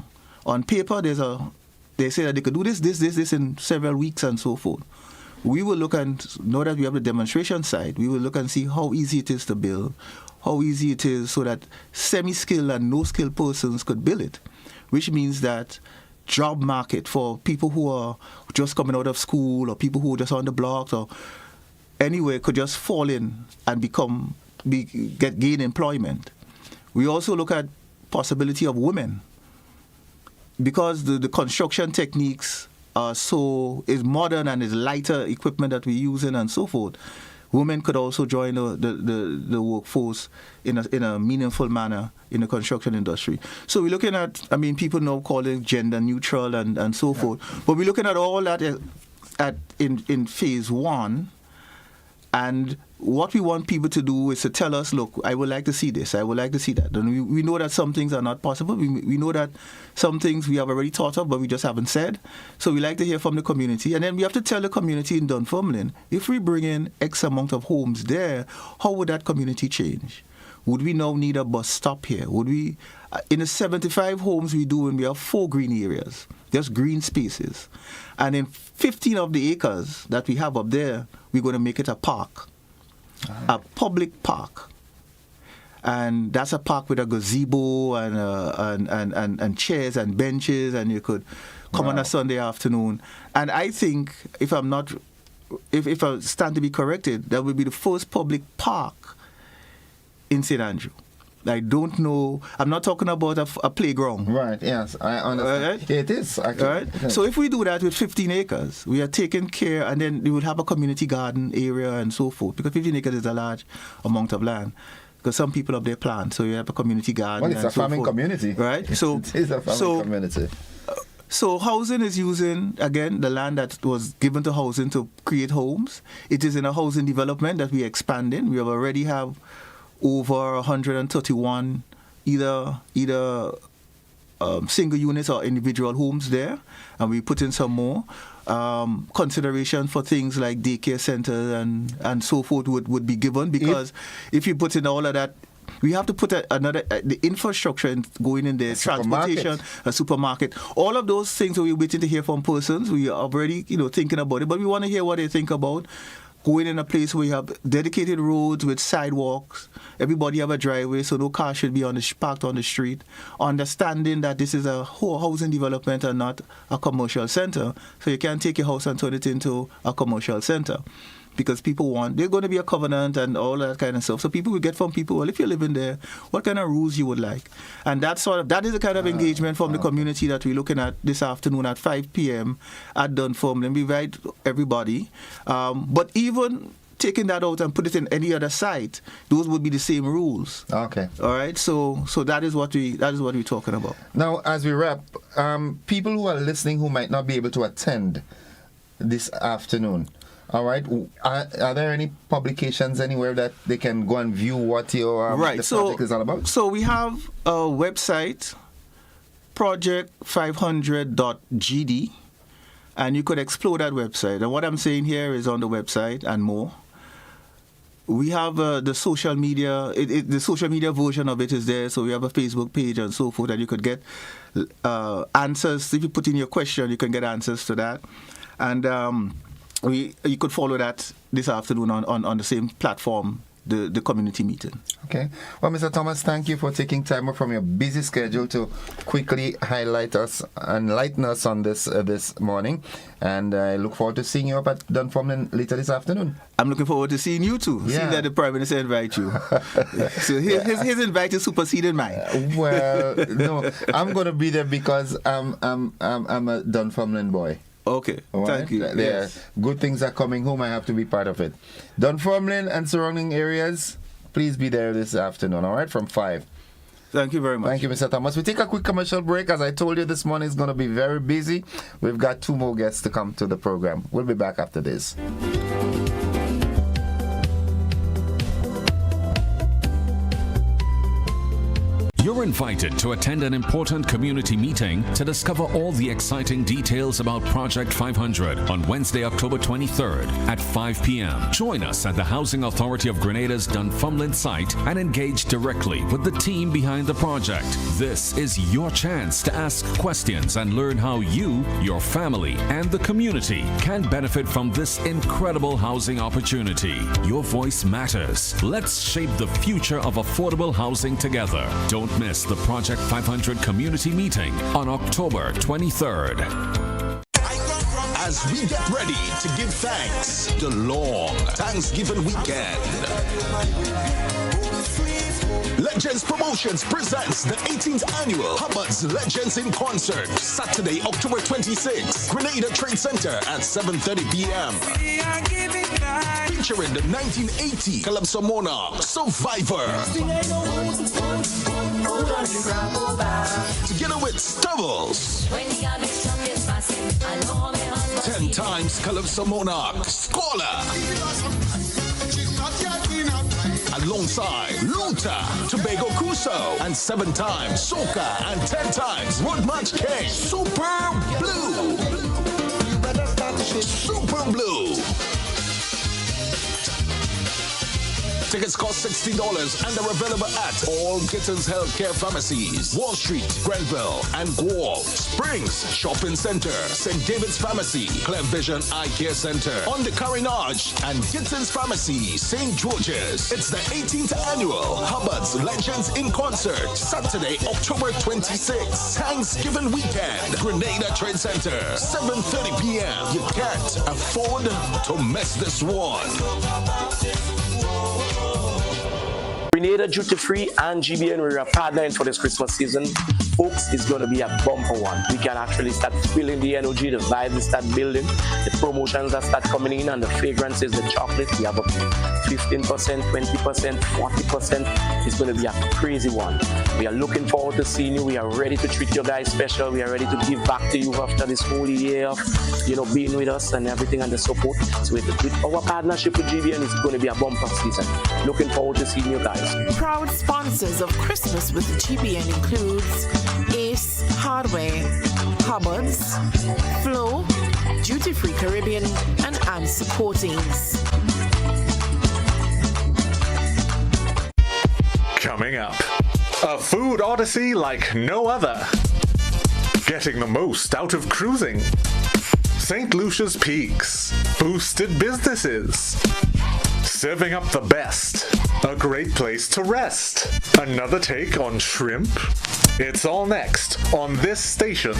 On paper, they say that they could do this in several weeks and so forth. We will look and know that we have the demonstration side. We will look and see how easy it is to build, how easy it is so that semi-skilled and no-skilled persons could build it, which means that job market for people who are just coming out of school or people who are just on the blocks or anywhere could just fall in and gain employment. We also look at possibility of women because the construction techniques is modern and is lighter equipment that we're using and so forth. Women could also join the workforce in a meaningful manner in the construction industry. So we're looking at, people now call it gender neutral and so forth, but we're looking at all that in phase one. And what we want people to do is to tell us, look, I would like to see this, I would like to see that. And we know that some things are not possible. We know that some things we have already thought of, but we just haven't said. So we like to hear from the community. And then we have to tell the community in Dunfermline, if we bring in X amount of homes there, how would that community change? Would we now need a bus stop here? Would we, in the 75 homes we do, and we have 4 green areas, just green spaces. And in 15 of the acres that we have up there, we're going to make it a park, a public park. And that's a park with a gazebo and chairs and benches, and you could come on a Sunday afternoon. And I think, if I stand to be corrected, that would be the first public park in St. Andrew. I don't know. I'm not talking about a playground. Right, yes, I understand. Right? It is, actually. Right? It is. So if we do that with 15 acres, we are taking care, and then we would have a community garden area and so forth, because 15 acres is a large amount of land. Because some people up there plant, so you have a community garden. Well, it's a farming community. Right? So, it is a farming community. So housing is using, again, the land that was given to housing to create homes. It is in a housing development that we are expanding. We already have over 131 either single units or individual homes there, and we put in some more. Consideration for things like daycare centers and so forth would be given, because if you put in all of that, we have to put the infrastructure going in there, transportation, a supermarket, all of those things that we're waiting to hear from persons. We are already thinking about it, but we want to hear what they think about going in a place where you have dedicated roads with sidewalks, everybody have a driveway, so no car should be parked on the street, understanding that this is a whole housing development and not a commercial center, so you can't take your house and turn it into a commercial center. Because people there's going to be a covenant and all that kind of stuff. So people will get from people, well, if you're living there, what kind of rules you would like? And that is the kind of engagement from the community that we're looking at this afternoon at 5 p.m. at Dunfermline. We invite everybody. But even taking that out and put it in any other site, those would be the same rules. Okay. All right. So that is what we're talking about. Now, as we wrap, people who are listening who might not be able to attend this afternoon, all right. Are there any publications anywhere that they can go and view what your the project is all about? So we have a website, project500.gd, and you could explore that website. And what I'm saying here is on the website and more. We have the social media. The social media version of it is there. So we have a Facebook page and so forth, and you could get answers. If you put in your question, you can get answers to that. And you could follow that this afternoon on the same platform, the community meeting. Okay. Well, Mr. Thomas, thank you for taking time from your busy schedule to quickly enlighten us on this morning. And I look forward to seeing you up at Dunfermline later this afternoon. I'm looking forward to seeing you too. Yeah. Seeing that the Prime Minister invite you. So his invite is superseding mine. Well, no, I'm going to be there because I'm a Dunfermline boy. Okay, thank you. Yes. Good things are coming home. I have to be part of it. Dunfermline and surrounding areas, please be there this afternoon, all right, from 5. Thank you very much. Thank you, Mr. Thomas. We take a quick commercial break. As I told you, this morning is going to be very busy. We've got 2 more guests to come to the program. We'll be back after this. You're invited to attend an important community meeting to discover all the exciting details about Project 500 on Wednesday, October 23rd at 5 p.m. Join us at the Housing Authority of Grenada's Dunfermline site and engage directly with the team behind the project. This is your chance to ask questions and learn how you, your family, and the community can benefit from this incredible housing opportunity. Your voice matters. Let's shape the future of affordable housing together. Don't miss the Project 500 community meeting on October 23rd. As we get ready to give thanks, the long Thanksgiving weekend. Legends Promotions presents the 18th annual Hubbard's Legends in Concert, Saturday, October 26th, Grenada Trade Center at 7:30 p.m. Featuring the 1980 Calypso Monarch Survivor. Together with Stubbles. 10 times Calypso Monarch Scholar. Alongside Luther, Tobago Crusoe, and 7 times Soca and 10 times Road March King, Super Blue. Super Blue. Tickets cost $60 and are available at all Gittins Healthcare Pharmacies, Wall Street, Grenville, and Guelph, Springs Shopping Center, St. David's Pharmacy, Clear Vision Eye Care Center, on the Carinage, and Gittins Pharmacy, St. George's. It's the 18th annual Hubbard's Legends in Concert, Saturday, October 26th, Thanksgiving weekend, Grenada Trade Center, 7:30 p.m. You can't afford to miss this one. Grenada Duty Free and GBN, we are partnering for this Christmas season. Folks, it's going to be a bumper one. We can actually start feeling the energy, the vibe is start building, the promotions that start coming in, and the fragrances, the chocolate. We have up 15%, 20%, 40%. It's going to be a crazy one. We are looking forward to seeing you. We are ready to treat you guys special. We are ready to give back to you after this whole year of, being with us and everything and the support. So with our partnership with GBN, it's going to be a bumper season. Looking forward to seeing you guys. Proud sponsors of Christmas with GBN includes Ace Hardware, Hubbard's, Flow, Duty Free Caribbean, and AMS Supportings. Coming up, a food odyssey like no other. Getting the most out of cruising. St. Lucia's Peaks, boosted businesses. Serving up the best, a great place to rest. Another take on shrimp. It's all next on this station.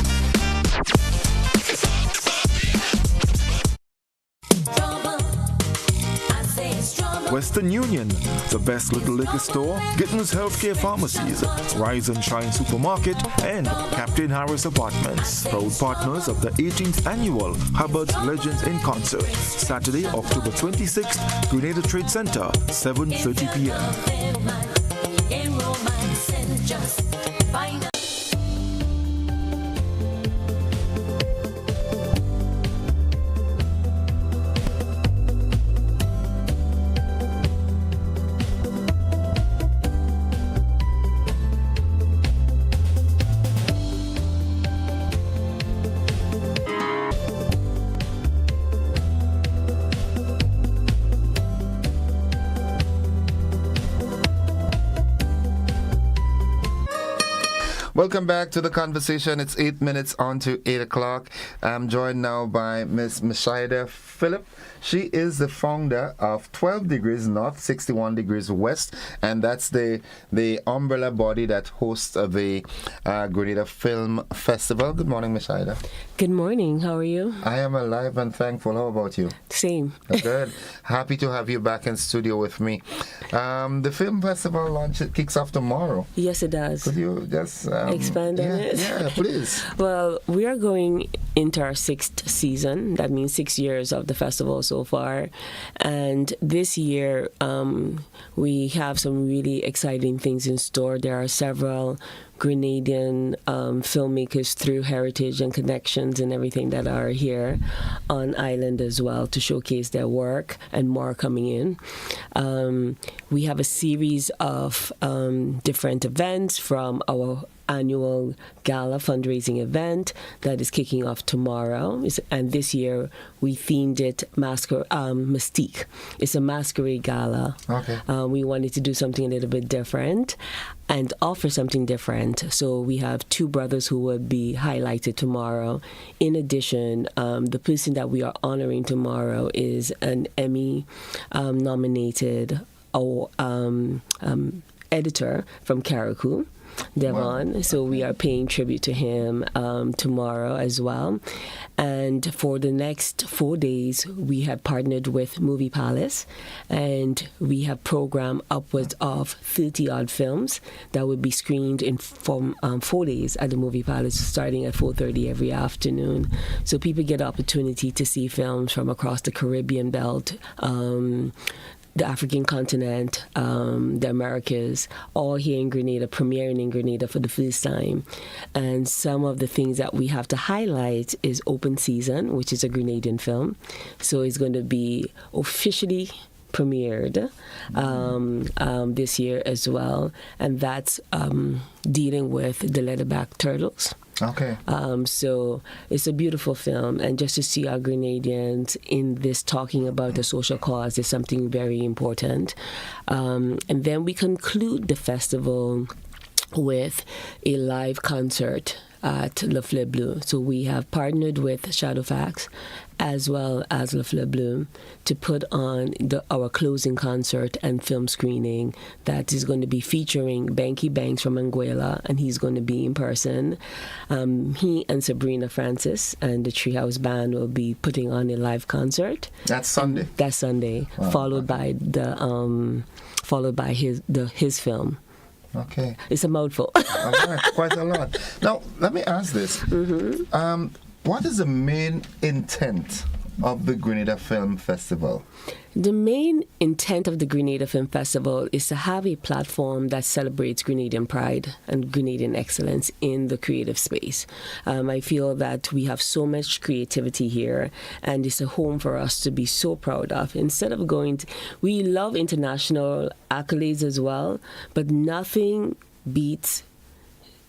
Western Union, the best little liquor store, Gittins Healthcare Pharmacies, Rise and Shine Supermarket, and Captain Harris Apartments. Proud partners of the 18th annual Hubbard's Legends in Concert, Saturday, October 26th, Grenada Trade Center, 7:30 p.m. Welcome back to the conversation. It's 8 minutes on to 8 o'clock. I'm joined now by Miss Meschida Phillip. She is the founder of 12 Degrees North, 61 Degrees West, and that's the umbrella body that hosts the Grenada Film Festival. Good morning, Meschida. Good morning. How are you? I am alive and thankful. How about you? Same. Good. Happy to have you back in studio with me. The film festival launch, it kicks off tomorrow. Yes, it does. Could you just expand on it? Yeah, please. Well, we are going into our 6th season. That means 6 years of the festival so far. And this year, we have some really exciting things in store. There are several Grenadian filmmakers through heritage and connections and everything that are here on island as well to showcase their work, and more coming in. We have a series of different events, from our annual gala fundraising event that is kicking off tomorrow. And this year we themed it Mystique. It's a masquerade gala. Okay. We wanted to do something a little bit different and offer something different. So we have 2 brothers who will be highlighted tomorrow. In addition, the person that we are honoring tomorrow is an Emmy nominated editor from Carriacou, Devon. Wow. So we are paying tribute to him tomorrow as well. And for the next 4 days, we have partnered with Movie Palace, and we have programmed upwards of 30-odd films that will be screened from 4 days at the Movie Palace, starting at 4:30 every afternoon. So people get the opportunity to see films from across the Caribbean belt, the African continent, the Americas, all here in Grenada, premiering in Grenada for the first time. And some of the things that we have to highlight is Open Season, which is a Grenadian film. So it's going to be officially premiered this year as well. And that's dealing with the leatherback turtles. Okay. So it's a beautiful film, and just to see our Grenadians in this talking about the social cause is something very important. And then we conclude the festival with a live concert at Le Fleur Bleu. So we have partnered with Shadowfax as well as Le Fleur Bleu to put on our closing concert and film screening that is going to be featuring Banky Banks from Anguilla, and he's going to be in person. He and Sabrina Francis and the Treehouse Band will be putting on a live concert. That's Sunday. That's Sunday, wow. followed by his film. Okay. It's a mouthful. All right, quite a lot. Now, let me ask this. Mm-hmm. What is the main intent of the Grenada Film Festival? The main intent of the Grenada Film Festival is to have a platform that celebrates Grenadian pride and Grenadian excellence in the creative space. I feel that we have so much creativity here, and it's a home for us to be so proud of. Instead of we love international accolades as well, but nothing beats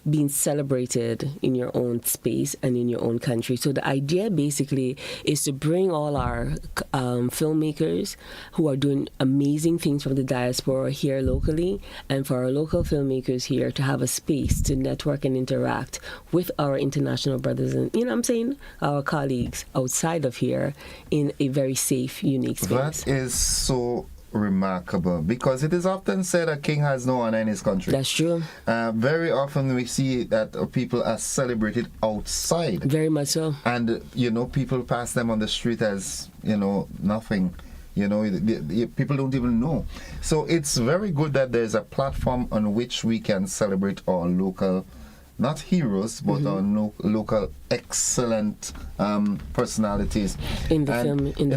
being celebrated in your own space and in your own country. So the idea basically is to bring all our filmmakers who are doing amazing things from the diaspora here locally, and for our local filmmakers here to have a space to network and interact with our international brothers and, our colleagues outside of here in a very safe, unique space. That is so remarkable, because it is often said a king has no honor in his country. That's true. Very often we see that people are celebrated outside. Very much so. And, people pass them on the street as, nothing. People don't even know. So it's very good that there's a platform on which we can celebrate our local, not heroes, but our local excellent personalities in the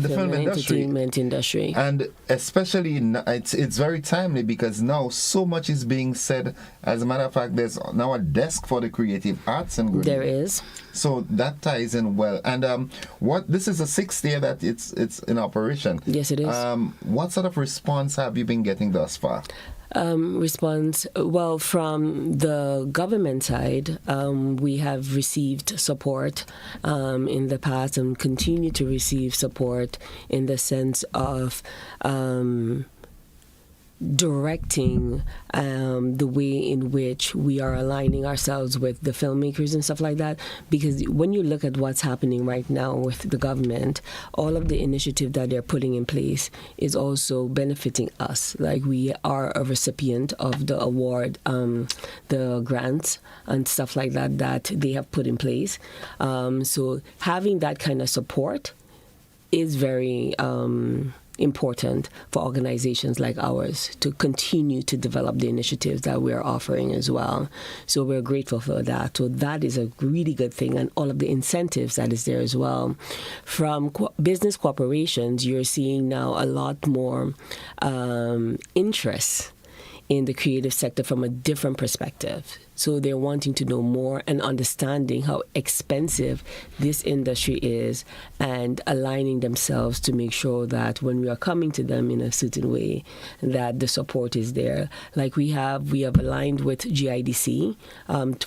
film entertainment industry. And especially it's very timely, because now so much is being said. As a matter of fact, there's now a desk for the creative arts in Grenada. There is. So that ties in well. And this is the 6th year that it's in operation. Yes, it is. What sort of response have you been getting thus far? Response, well, from the government side, we have received support in the past and continue to receive support in the sense of directing the way in which we are aligning ourselves with the filmmakers and stuff like that. Because when you look at what's happening right now with the government, all of the initiative that they're putting in place is also benefiting us. Like, we are a recipient of the award, the grants and stuff like that they have put in place. So having that kind of support is very important for organizations like ours to continue to develop the initiatives that we're offering as well. So we're grateful for that. So that is a really good thing, and all of the incentives that is there as well. From business corporations, you're seeing now a lot more interest in the creative sector from a different perspective. So they're wanting to know more and understanding how expensive this industry is and aligning themselves to make sure that when we are coming to them in a certain way, that the support is there. Like we have aligned with GIDC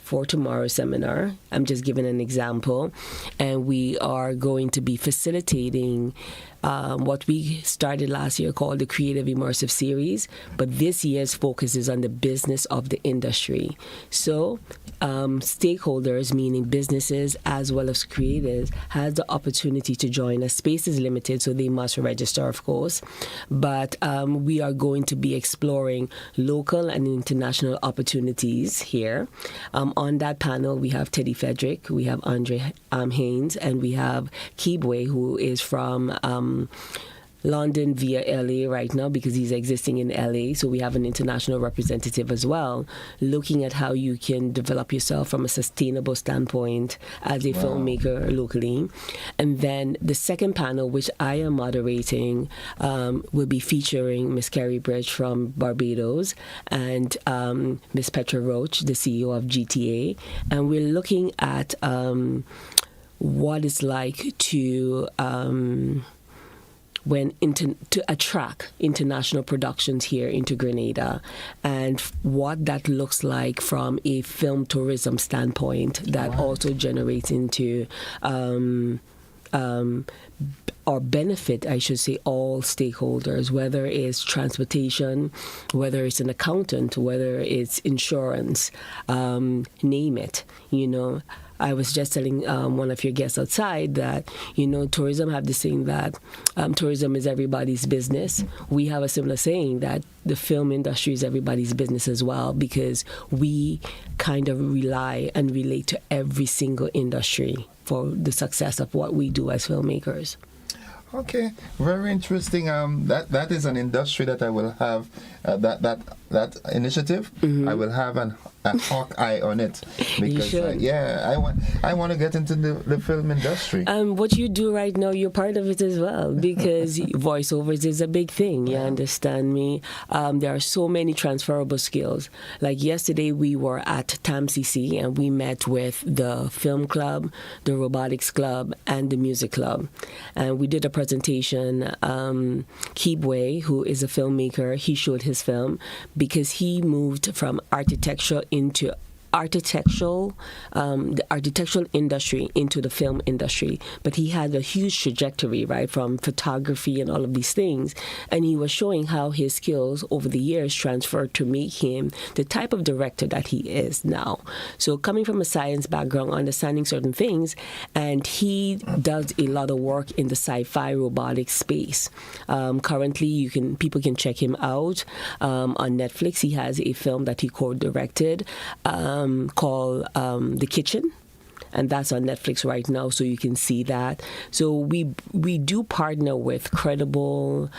for tomorrow's seminar. I'm just giving an example. And we are going to be facilitating what we started last year called the Creative Immersive Series, but this year's focus is on the business of the industry. So stakeholders, meaning businesses as well as creators, has the opportunity to join us. Space is limited, so they must register, of course. But we are going to be exploring local and international opportunities here. On that panel, we have Teddy Frederick, we have Andre Haynes, and we have Kibwe, who is from London via LA right now because he's existing in LA. So we have an international representative as well, looking at how you can develop yourself from a sustainable standpoint as a filmmaker locally. And then the second panel, which I am moderating, will be featuring Miss Carrie Bridge from Barbados and Miss Petra Roach, the CEO of GTA. And we're looking at what it's like to to attract international productions here into Grenada, and what that looks like from a film tourism standpoint that also generates into or benefit, I should say, all stakeholders, whether it's transportation, whether it's an accountant, whether it's insurance, name it, I was just telling one of your guests outside that, tourism have this saying that tourism is everybody's business. We have a similar saying that the film industry is everybody's business as well, because we kind of rely and relate to every single industry for the success of what we do as filmmakers. Okay, very interesting. That is an industry that I will have that initiative. I will have a hawk eye on it because I want to get into the film industry. What you do right now, you're part of it as well, because voiceovers is a big thing. You understand me? There are so many transferable skills. Like yesterday, we were at TAMCC and we met with the film club, the robotics club, and the music club, and we did a presentation. Kibwe, who is a filmmaker, he showed his film because he moved from architecture into the architectural industry into the film industry. But he had a huge trajectory, right, from photography and all of these things. And he was showing how his skills over the years transferred to make him the type of director that he is now. So coming from a science background, understanding certain things, and he does a lot of work in the sci-fi robotics space. Currently, people can check him out on Netflix. He has a film that he co-directed called The Kitchen, and that's on Netflix right now, so you can see that. So we do partner with credible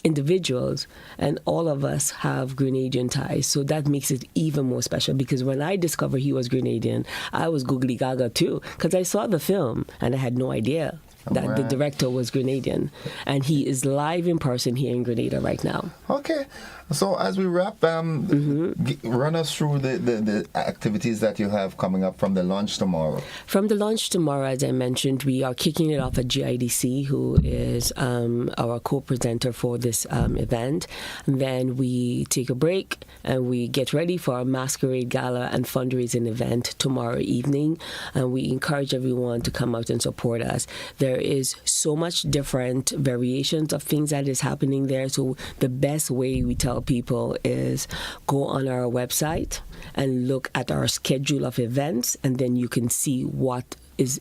individuals, and all of us have Grenadian ties, so that makes it even more special, because when I discovered he was Grenadian, I was googly gaga too, because I saw the film and I had no idea that the director was Grenadian, and he is live in person here in Grenada right now. Okay, so as we wrap, run us through the activities that you have coming up from the launch tomorrow. From the launch tomorrow, as I mentioned, we are kicking it off at GIDC, who is our co-presenter for this event. And then we take a break and we get ready for our masquerade gala and fundraising event tomorrow evening. And we encourage everyone to come out and support us. There is so much different variations of things that is happening there. So the best way we tell people is go on our website and look at our schedule of events, and then you can see what is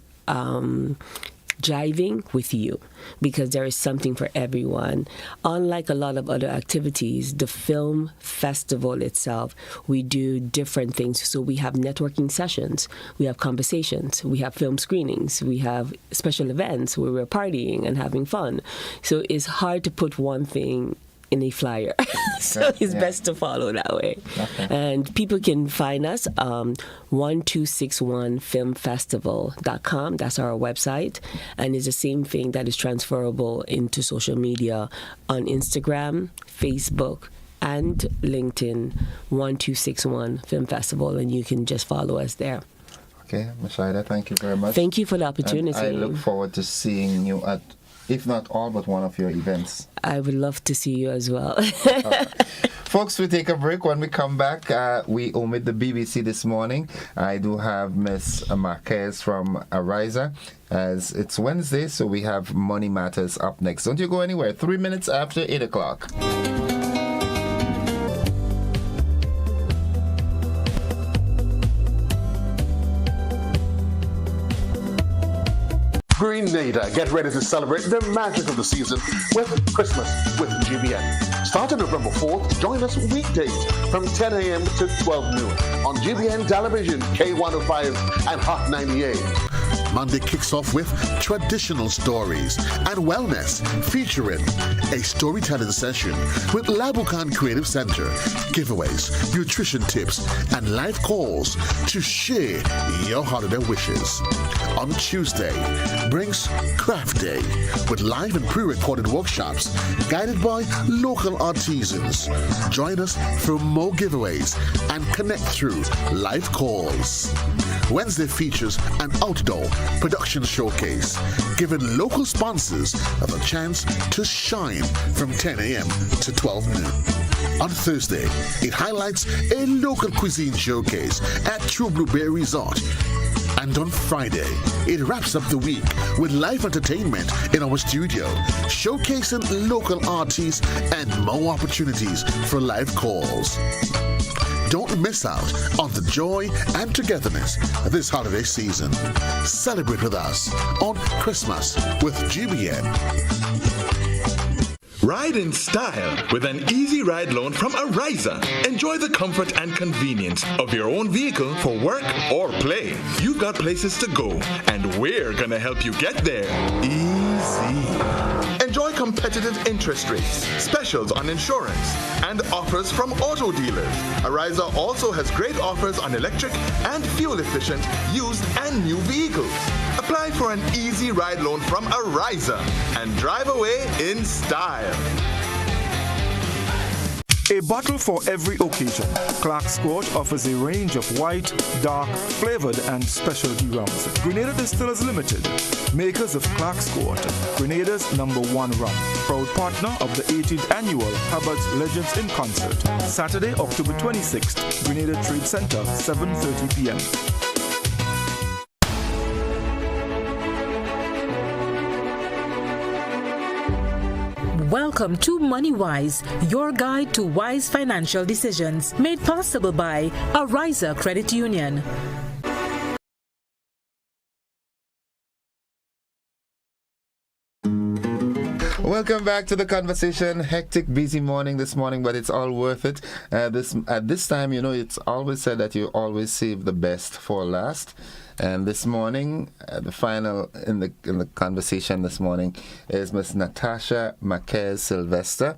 jiving with you, because there is something for everyone. Unlike a lot of other activities, the film festival itself, we do different things. So we have networking sessions, we have conversations, we have film screenings, we have special events where we're partying and having fun. So it's hard to put one thing in a flyer. So it's best to follow that way. Okay. And people can find us 1261filmfestival.com. That's our website. And it's the same thing that is transferable into social media on Instagram, Facebook, and LinkedIn, 1261 Film Festival, and you can just follow us there. Okay, Meschida, thank you very much. Thank you for the opportunity. And I look forward to seeing you at, if not all, but one of your events. I would love to see you as well. Folks, we take a break. When we come back, we omit the BBC this morning. I do have Miss Marquez from Ariza, as it's Wednesday, so we have Money Matters up next. Don't you go anywhere. 3 minutes after 8 o'clock. Grenada, get ready to celebrate the magic of the season with Christmas with GBN. Starting November 4th, join us weekdays from 10 a.m. to 12 noon on GBN Television, K105 and Hot 98. Monday kicks off with traditional stories and wellness, featuring a storytelling session with Labukan Creative Center, giveaways, nutrition tips, and live calls to share your holiday wishes. On Tuesday, brings Craft Day with live and pre-recorded workshops guided by local artisans. Join us for more giveaways and connect through live calls. Wednesday features an outdoor production showcase, giving local sponsors a chance to shine from 10 a.m. to 12 noon. On Thursday, it highlights a local cuisine showcase at True Blueberry Resort. And on Friday, it wraps up the week with live entertainment in our studio, showcasing local artists and more opportunities for live calls. Don't miss out on the joy and togetherness this holiday season. Celebrate with us on Christmas with GBN. Ride in style with an easy ride loan from Ariza. Enjoy the comfort and convenience of your own vehicle for work or play. You've got places to go, and we're gonna help you get there easy. Enjoy competitive interest rates, specials on insurance, and offers from auto dealers. Ariza also has great offers on electric and fuel-efficient used and new vehicles. Apply for an easy ride loan from Ariza and drive away in style. A bottle for every occasion. Clark's Court offers a range of white, dark, flavored, and specialty rums. Grenada Distillers Limited, makers of Clark's Court, Grenada's #1 rum. Proud partner of the 18th annual Hubbard's Legends in Concert. Saturday, October 26th, Grenada Trade Center, 7:30 p.m. Welcome to MoneyWise, your guide to wise financial decisions, made possible by Ariza Credit Union. Welcome back to the conversation. Hectic, busy morning this morning, but it's all worth it. At this time, it's always said that you always save the best for last. And this morning, the final in the conversation this morning is Miss Natasha Marquez Sylvester,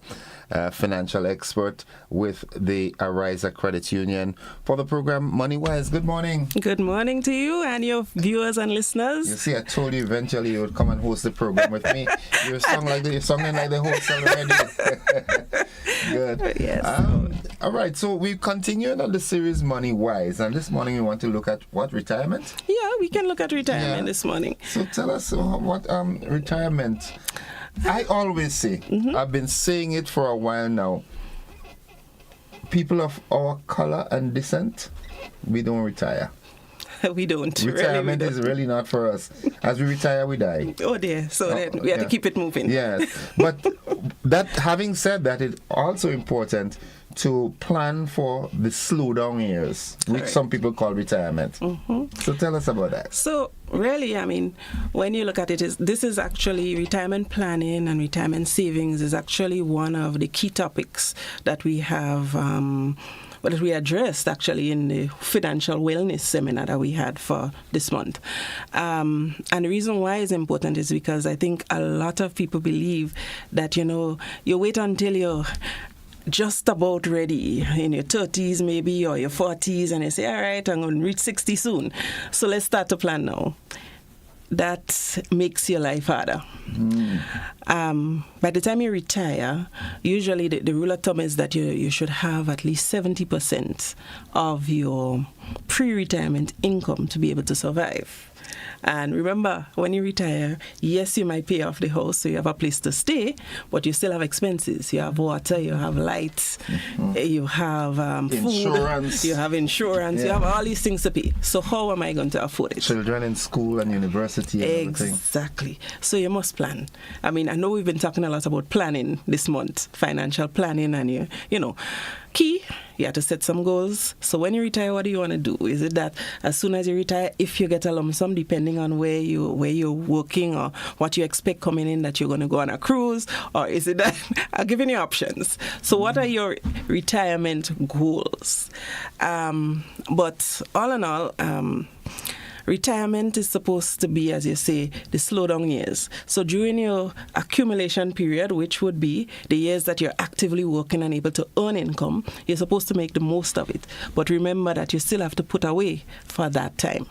financial expert with the Ariza Credit Union, for the program MoneyWise. Good morning. Good morning to you and your viewers and listeners. You see, I told you eventually you would come and host the program with me. You're sounding like the host already. Good. Yes. All right. So we continued on the series MoneyWise, and this morning we want to look at what, retirement? Yeah, we can look at retirement this morning. So tell us what retirement. I always say, I've been saying it for a while now, people of our color and descent, we don't retire. We don't. Retirement is really not for us. As we retire, we die. Oh dear. So then we have to keep it moving. Yes. But having said that, it's also important to plan for the slow down years, which some people call retirement. So tell us about that. So Really, I mean, when you look at it, this is actually retirement planning and retirement savings is actually one of the key topics that we have that we addressed actually in the financial wellness seminar that we had for this month. And the reason why it's important is because I think a lot of people believe that, you wait until you're just about ready in your 30s maybe or your 40s and you say, all right, I'm going to reach 60 soon. So let's start to plan now. That makes your life harder. By the time you retire, usually the rule of thumb is that you should have at least 70% of your pre-retirement income to be able to survive. And remember, when you retire, yes, you might pay off the house, so you have a place to stay, but you still have expenses. You have water, you have lights, you have insurance. Food, you have insurance, you have all these things to pay. So how am I going to afford it? Children in school and university and everything. Exactly. So you must plan. I mean, I know we've been talking a lot about planning this month, financial planning, and key, you have to set some goals. So when you retire, what do you want to do? Is it that as soon as you retire, if you get a lump sum, depending on where you're working or what you expect coming in, that you're going to go on a cruise? Or is it that I'm giving you options? So what are your retirement goals? But all in all, retirement is supposed to be, as you say, the slow down years. So during your accumulation period, which would be the years that you're actively working and able to earn income, you're supposed to make the most of it. But remember that you still have to put away for that time.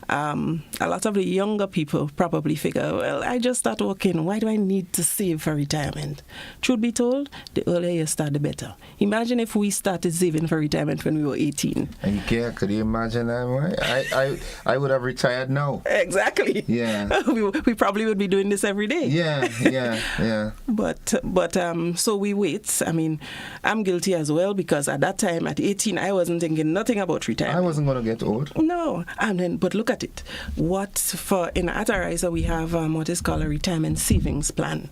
A lot of the younger people probably figure, well, I just start working. Why do I need to save for retirement? Truth be told, the earlier you start, the better. Imagine if we started saving for retirement when we were 18. Could you imagine that? I would have retired now. Exactly. Yeah. we probably would be doing this every day. Yeah. But so we wait. I mean, I'm guilty as well because at that time, at 18, I wasn't thinking nothing about retirement. I wasn't going to get old. No. But look at it. At Ariza, we have what is called a retirement savings plan.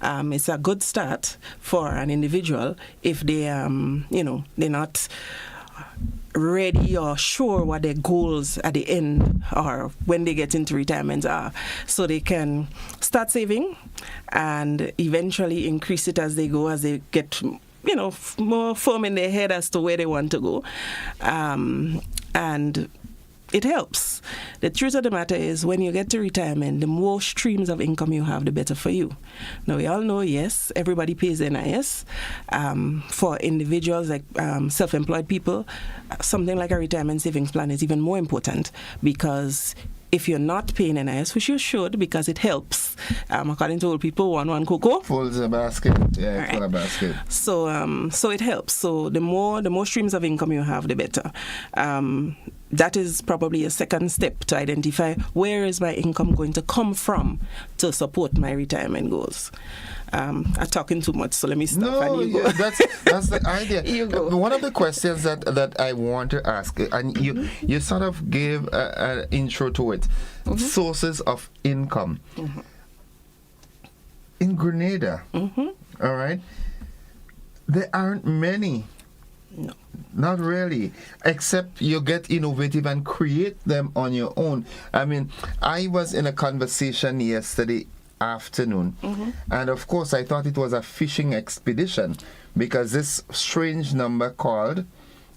It's a good start for an individual if they, they're not ready or sure what their goals at the end or when they get into retirement are. So they can start saving and eventually increase it as they go, as they get more firm in their head as to where they want to go. And it helps. The truth of the matter is when you get to retirement, the more streams of income you have, the better for you. Now, we all know, yes, everybody pays NIS. For individuals like self-employed people, something like a retirement savings plan is even more important because if you're not paying NIS, which you should because it helps, according to old people, one cocoa fills a basket. Yeah, full a basket. So it helps. So the more streams of income you have, the better. That is probably a second step to identify where is my income going to come from to support my retirement goals. I'm talking too much, so let me stop. No, and you go. that's the idea. You go. One of the questions that I want to ask, and you sort of gave an intro to it, sources of income. In Grenada, all right, there aren't many. No. Not really, except you get innovative and create them on your own. I mean, I was in a conversation yesterday afternoon, and of course I thought it was a fishing expedition because this strange number called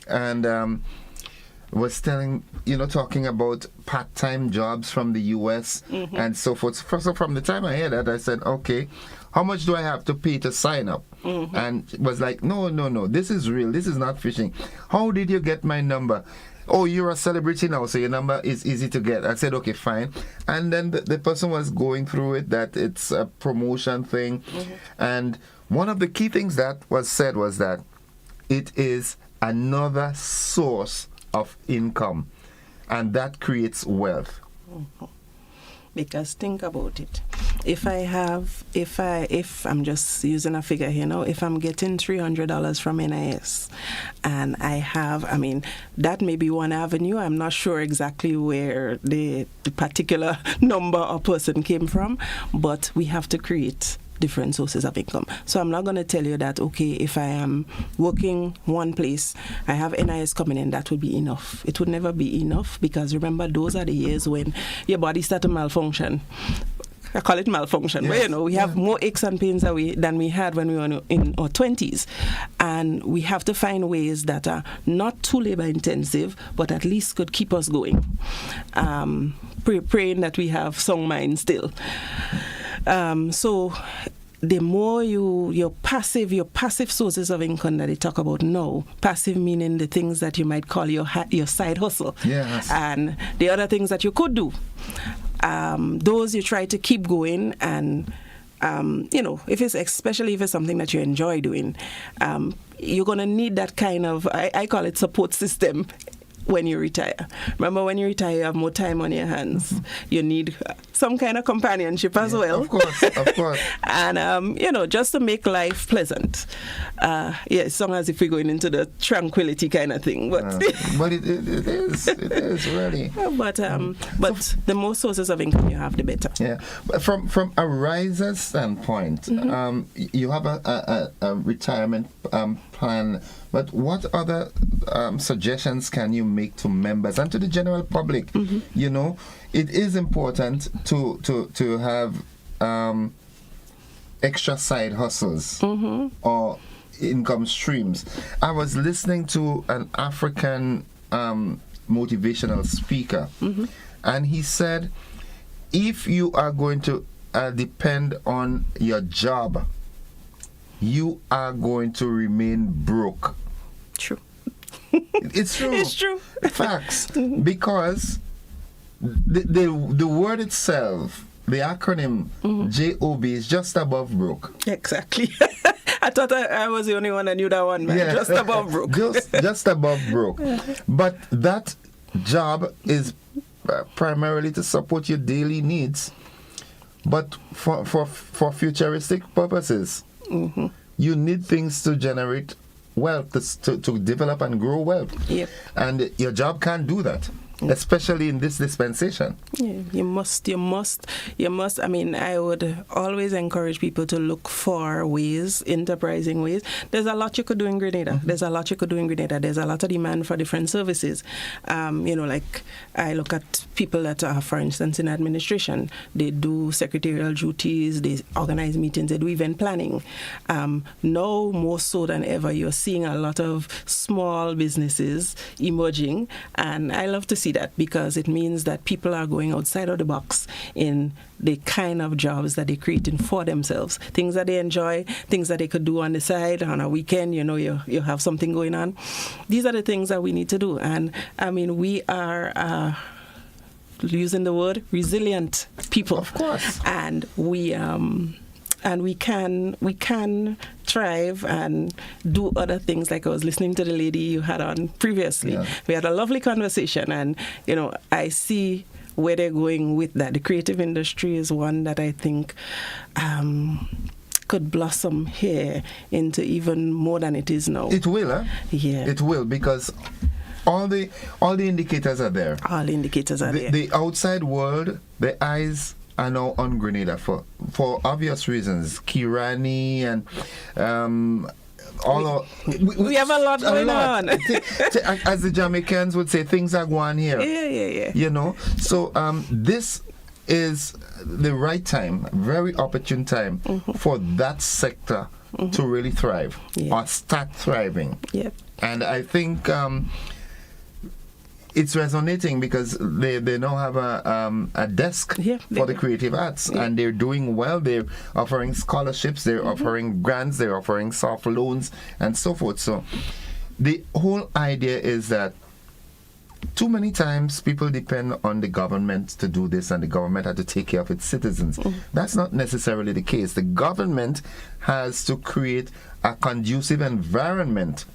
and was talking about part-time jobs from the US and so forth. So from the time I heard that, I said, okay, how much do I have to pay to sign up? And it was like, no, this is real. This is not phishing. How did you get my number? Oh, you're a celebrity now, so your number is easy to get. I said, okay, fine. And then the person was going through it, that it's a promotion thing. And one of the key things that was said was that it is another source of income, and that creates wealth. Because think about it. If I'm just using a figure here now, if I'm getting $300 from NIS and that may be one avenue. I'm not sure exactly where the particular number or person came from, but we have to create different sources of income. So I'm not going to tell you that, okay, if I am working one place, I have NIS coming in, that would be enough. It would never be enough, because remember, those are the years when your body starts to malfunction. I call it malfunction. Yes. Where, we have more aches and pains than we had when we were in our 20s. And we have to find ways that are not too labor intensive, but at least could keep us going. Praying that we have song mind still. So the more your passive sources of income that they talk about now, passive meaning the things that you might call your side hustle. Yes. And the other things that you could do. Those you try to keep going, and especially if it's something that you enjoy doing, you're going to need that kind of, I call it support system when you retire. Remember, when you retire, you have more time on your hands. Mm-hmm. You need some kind of companionship as well. Of course. And, just to make life pleasant. As long as if we're going into the tranquility kind of thing. But it is really. But the more sources of income you have, the better. Yeah. But from Ariza's standpoint, mm-hmm. You have a retirement plan. But what other suggestions can you make to members and to the general public? Mm-hmm. It is important to have extra side hustles mm-hmm. or income streams. I was listening to an African motivational speaker, mm-hmm. and he said, if you are going to depend on your job, you are going to remain broke. True. It's true. It's true. Facts. Because the word itself, the acronym mm-hmm. JOB, is just above broke. Exactly. I thought I was the only one that knew that one, man. Yeah. Just above broke. just above broke. But that job is primarily to support your daily needs, but for futuristic purposes. Mm-hmm. You need things to generate wealth, to develop and grow wealth. Yep. And your job can't do that, especially in this dispensation. Yeah, you must. I mean, I would always encourage people to look for ways, enterprising ways. There's a lot you could do in Grenada. Mm-hmm. There's a lot of demand for different services. Like I look at people that are, for instance, in administration. They do secretarial duties, they organize meetings, they do event planning. Now, more so than ever, you're seeing a lot of small businesses emerging, and I love to see that, because it means that people are going outside of the box in the kind of jobs that they're creating for themselves, things that they enjoy, things that they could do on the side on a weekend. You have something going on. These are the things that we need to do, and I mean, we are using the word resilient people, of course, and we can thrive and do other things. Like I was listening to the lady you had on previously. Yeah. We had a lovely conversation, and I see where they're going with that. The creative industry is one that I think could blossom here into even more than it is now. It will, huh? Yeah. It will, because all the indicators are there. All the indicators are there. The outside world, the eyes are now on Grenada for obvious reasons. Kirani and we have a lot going on. As the Jamaicans would say, things are going here. Yeah. So this is the right time, very opportune time mm-hmm. for that sector mm-hmm. to really thrive or start thriving. Yep. And I think it's resonating because they now have a desk for the creative arts, and they're doing well. They're offering scholarships, they're mm-hmm. offering grants, they're offering soft loans, and so forth. So the whole idea is that too many times people depend on the government to do this, and the government has to take care of its citizens. Mm-hmm. That's not necessarily the case. The government has to create a conducive environment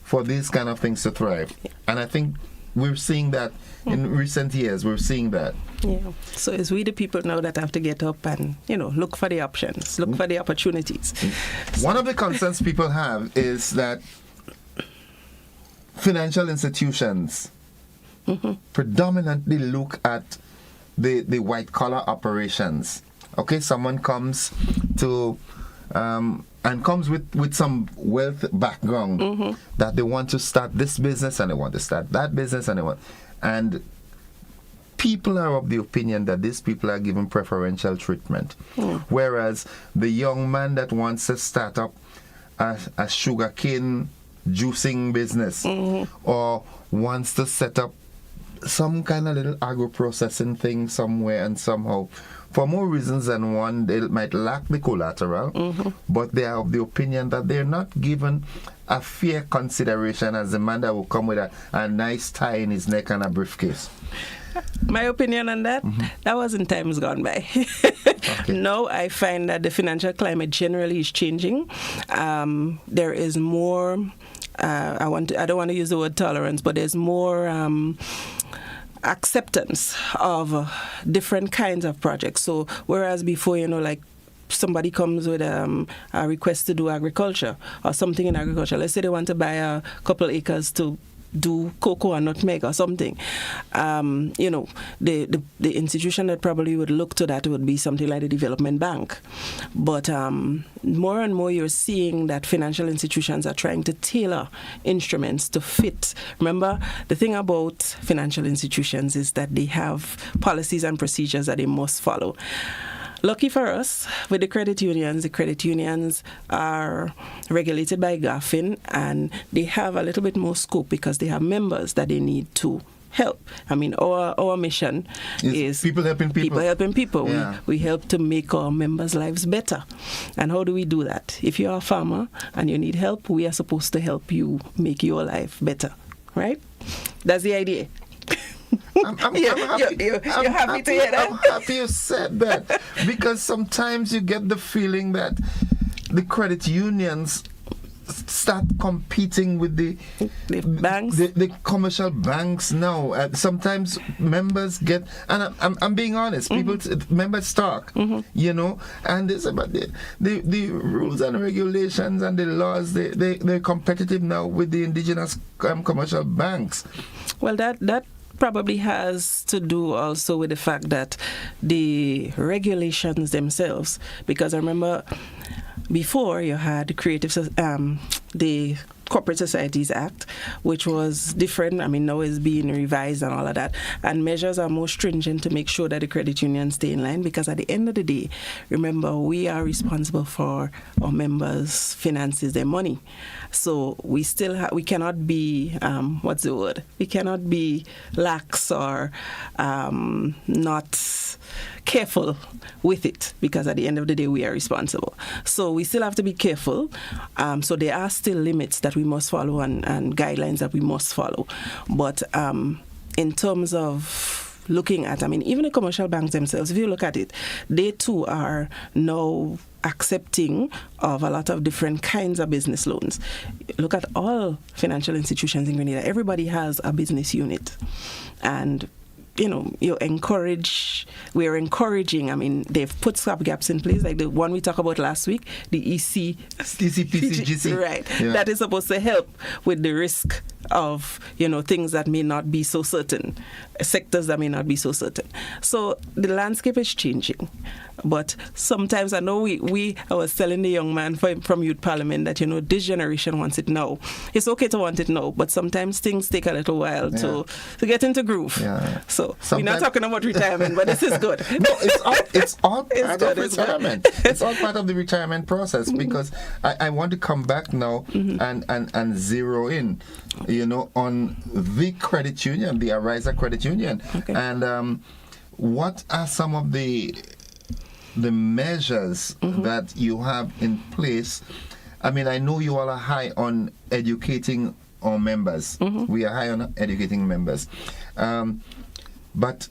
for these kind of things to thrive. And I think we're seeing that in recent years. We're seeing that. Yeah. So it's we the people now that have to get up and, look for the options, look for the opportunities. One of the concerns people have is that financial institutions mm-hmm. predominantly look at the white-collar operations Okay, someone comes to and comes with some wealth background that they want to start this business and they want to start that business and people are of the opinion that these people are given preferential treatment, whereas the young man that wants to start up a sugarcane juicing business or wants to set up some kind of little agro-processing thing somewhere and somehow, for more reasons than one, they might lack the collateral, but they are of the opinion that they're not given a fair consideration as the man that will come with a nice tie in his neck and a briefcase. My opinion on that, that was in times gone by. Now I find that the financial climate generally is changing. There is more, I don't want to use the word tolerance, but there's more acceptance of different kinds of projects. So whereas before, like somebody comes with a request to do agriculture or something in agriculture, let's say they want to buy a couple acres to do cocoa or nutmeg or something, the institution that probably would look to that would be something like the Development Bank. But more and more you're seeing that financial institutions are trying to tailor instruments to fit. Remember, the thing about financial institutions is that they have policies and procedures that they must follow. Lucky for us, with the credit unions are regulated by GAFIN, and they have a little bit more scope because they have members that they need to help. I mean, our mission is people helping people. People helping people. Yeah. We help to make our members' lives better. And how do we do that? If you're a farmer and you need help, we are supposed to help you make your life better, right? That's the idea. I'm happy to hear that. I'm happy you said that, because sometimes you get the feeling that the credit unions start competing with the banks, the commercial banks now. Sometimes members get, and I'm being honest, members talk, and it's about the rules and regulations and the laws. They're competitive now with the indigenous commercial banks. Well, that probably has to do also with the fact that the regulations themselves, because I remember before you had the Corporate Societies Act, which was different. I mean, now it's being revised and all of that. And measures are more stringent to make sure that the credit unions stay in line, because at the end of the day, remember, we are responsible for our members' finances, their money. So we cannot be, we cannot be lax or not careful with it, because at the end of the day we are responsible. So we still have to be careful. So there are still limits that we must follow and guidelines that we must follow. But in terms of looking at, even the commercial banks themselves, if you look at it, they too are now accepting of a lot of different kinds of business loans. Look at all financial institutions in Grenada. Everybody has a business unit. And we're encouraging, they've put stopgaps in place, like the one we talked about last week, the ECPCGC. Right. Yeah. That is supposed to help with the risk of, things that may not be so certain, sectors that may not be so certain. So the landscape is changing. But sometimes I know I was telling the young man from Youth Parliament that, this generation wants it now. It's okay to want it now, but sometimes things take a little while to get into groove. Yeah. So we're not talking about retirement, but this is good. No, it's all part of retirement. It's all part of the retirement process, because I want to come back now and zero in, on the credit union, the Ariza Credit Union. Okay. And what are some of the measures that you have in place? I know you all are high on educating our members. We are high on educating members. But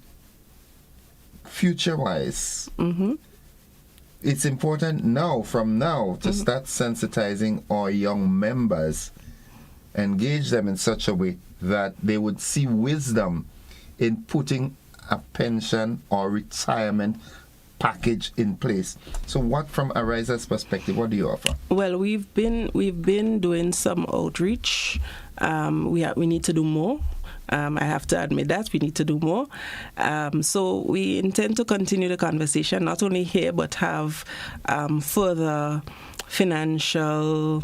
future-wise, it's important from now to start sensitizing our young members, engage them in such a way that they would see wisdom in putting a pension or retirement package in place. So what, from Ariza's perspective, what do you offer? Well, we've been doing some outreach. We need to do more. I have to admit that we need to do more. So we intend to continue the conversation, not only here, but have further financial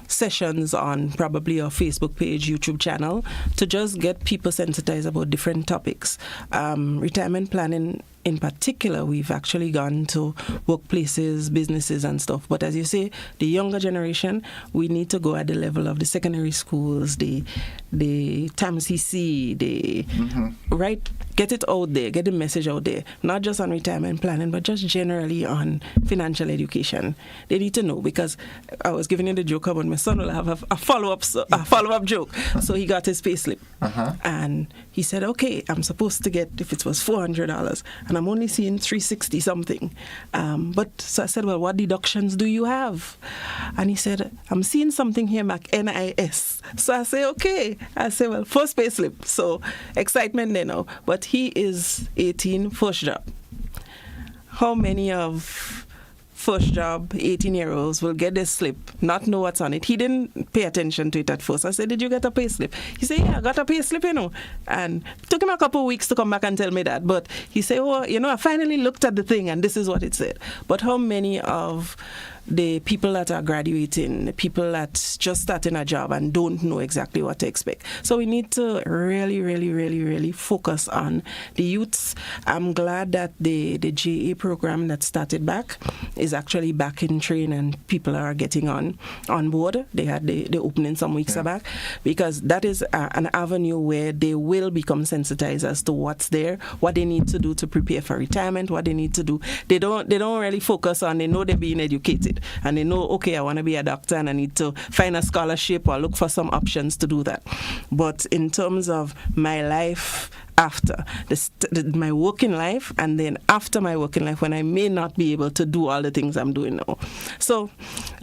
sessions on probably our Facebook page, YouTube channel, to just get people sensitized about different topics. Retirement planning in particular, we've actually gone to workplaces, businesses and stuff. But as you say, the younger generation, we need to go at the level of the secondary schools, the TAMCC, right? Get it out there, get the message out there, not just on retirement planning, but just generally on financial education. They need to know, because I was giving you the joke about my son will have a follow-up joke. So he got his payslip, and he said, okay, I'm supposed to get, if it was $400, and I'm only seeing $360 something. But so I said, well, what deductions do you have? And he said, I'm seeing something here, Mac, NIS. So I say, okay. I say, well, first payslip. So excitement there now. But he is 18, first job. How many of first job 18-year-olds will get this slip, not know what's on it? He didn't pay attention to it at first. I said, did you get a pay slip? He said, yeah, I got a pay slip, And it took him a couple of weeks to come back and tell me that. But he said, oh, I finally looked at the thing and this is what it said. But how many of the people that are graduating, the people that's just starting a job and don't know exactly what to expect? So we need to really, really, really, really focus on the youths. I'm glad that the JA program that started back is actually back in train and people are getting on board. They had the opening some weeks back, because that is an avenue where they will become sensitized as to what's there, what they need to do to prepare for retirement, what they need to do. They don't really focus on, they know they're being educated. And they know, okay, I want to be a doctor and I need to find a scholarship or look for some options to do that. But in terms of my life after, my working life, and then after my working life, when I may not be able to do all the things I'm doing now. So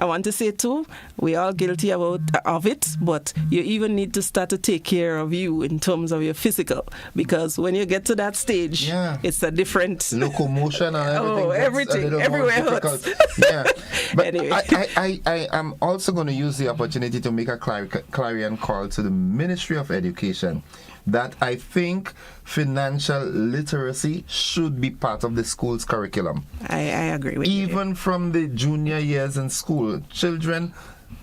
I want to say too, we're all guilty of it, but you even need to start to take care of you in terms of your physical, because when you get to that stage, it's a different locomotion and everything. Everywhere hurts. Yeah, but anyway. I am also going to use the opportunity to make a clarion call to the Ministry of Education, that I think financial literacy should be part of the school's curriculum. I agree with you. Even from the junior years in school, children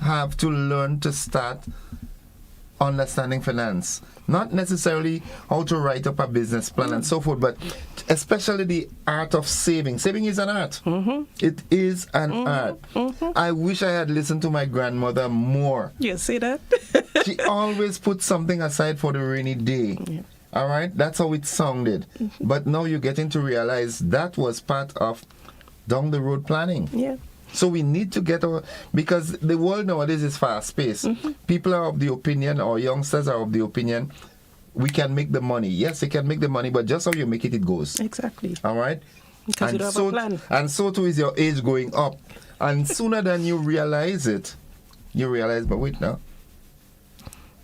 have to learn to start understanding finance. Not necessarily how to write up a business plan and so forth, but especially the art of saving. Saving is an art. It is an art. I wish I had listened to my grandmother more. You see that? She always put something aside for the rainy day. Yeah. All right? That's how it sounded. But now you're getting to realize that was part of down the road planning. Yeah. So we need to get our, because the world nowadays is fast-paced. People are of the opinion, or youngsters are of the opinion, we can make the money. Yes, you can make the money, but just how you make it, it goes. Exactly. All right? Because you don't have a plan. And so too is your age going up. And sooner than you realize it, you realize, but wait now,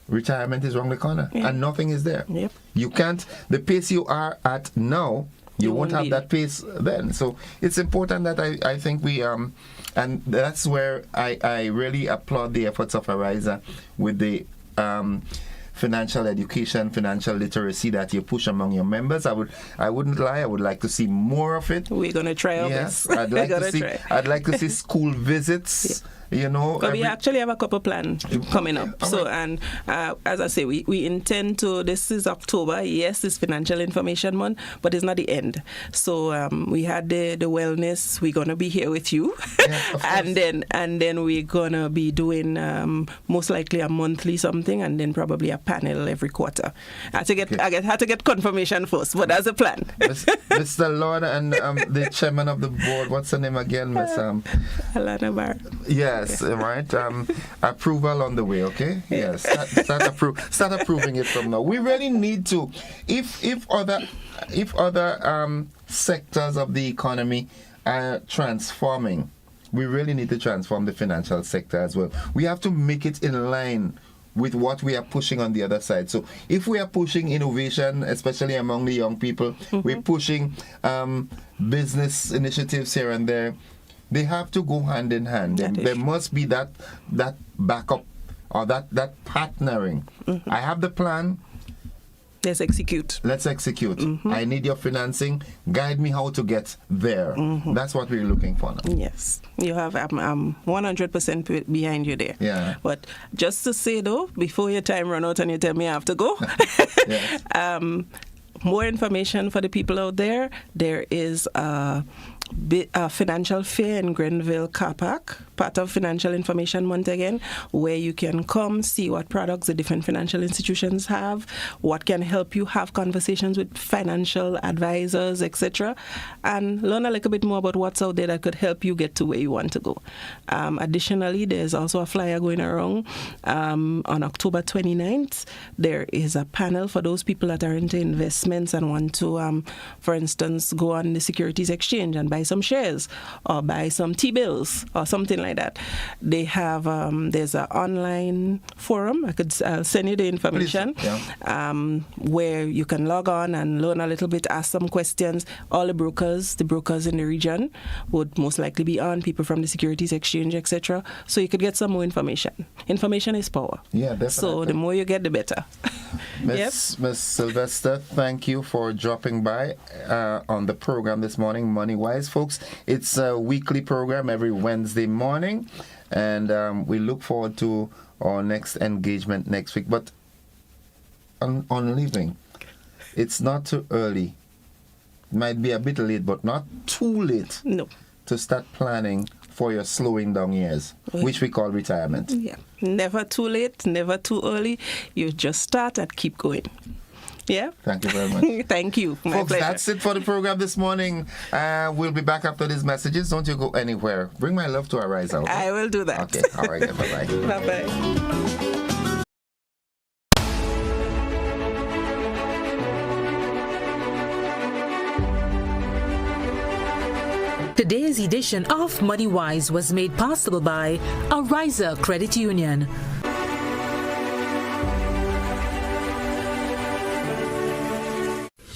retirement is around the corner, and nothing is there. Yep. You can't, the pace you are at now, you won't have that pace then. So it's important that I think we and that's where I really applaud the efforts of Ariza with the financial education, financial literacy that you push among your members. I wouldn't lie, I would like to see more of it. We're gonna try our best. I'd like to see school visits. But we actually have a couple plans coming up. So, and as I say, we intend to, this is October, yes, it's Financial Information Month, but it's not the end. So we had the wellness, we're going to be here with you. and then we're going to be doing most likely a monthly something, and then probably a panel every quarter. I had to get confirmation first, but that's a plan. Mr. Lord and the chairman of the board, what's her name again, Miss Alana Barr. Yes, right. Approval on the way, okay? Yes, start approving it from now. We really need to. If other sectors of the economy are transforming, we really need to transform the financial sector as well. We have to make it in line with what we are pushing on the other side. So if we are pushing innovation, especially among the young people, we're pushing business initiatives here and there, they have to go hand in hand. There must be that backup or that partnering. I have the plan. Let's execute. Let's execute. I need your financing. Guide me how to get there. That's what we're looking for now. Yes. You have, I'm 100% behind you there. Yeah. But just to say though, before your time run out and you tell me I have to go, more information for the people out there. There is a financial fair in Grenville Car Park, part of Financial Information Month again, where you can come see what products the different financial institutions have, what can help you have conversations with financial advisors, etc., and learn a little bit more about what's out there that could help you get to where you want to go. Additionally, there's also a flyer going around on October 29th. There is a panel for those people that are into investments and want to, for instance, go on the Securities Exchange and buy some shares or buy some T-bills or something like that. They have, there's an online forum. I'll send you the information. Where you can log on and learn a little bit, ask some questions. All the brokers in the region would most likely be on, people from the Securities Exchange, etc. So you could get some more information. Information is power. Yeah, definitely. So the more you get, the better. Miss Sylvester, thank you for dropping by on the program this morning, Money Wise. Folks, it's a weekly program every Wednesday morning, and we look forward to our next engagement next week. But on leaving, it's not too early. It might be a bit late, but not too late to start planning for your slowing down years, which we call retirement. Yeah, never too late, never too early. You just start and keep going. Yeah. Thank you very much. Thank you. My Folks, pleasure. that's it for the program this morning. We'll be back after these messages. Don't you go anywhere. Bring my love to Ariza. Okay? I will do that. Okay. All right. Bye-bye. Bye-bye. Today's edition of Money Wise was made possible by Ariza Credit Union.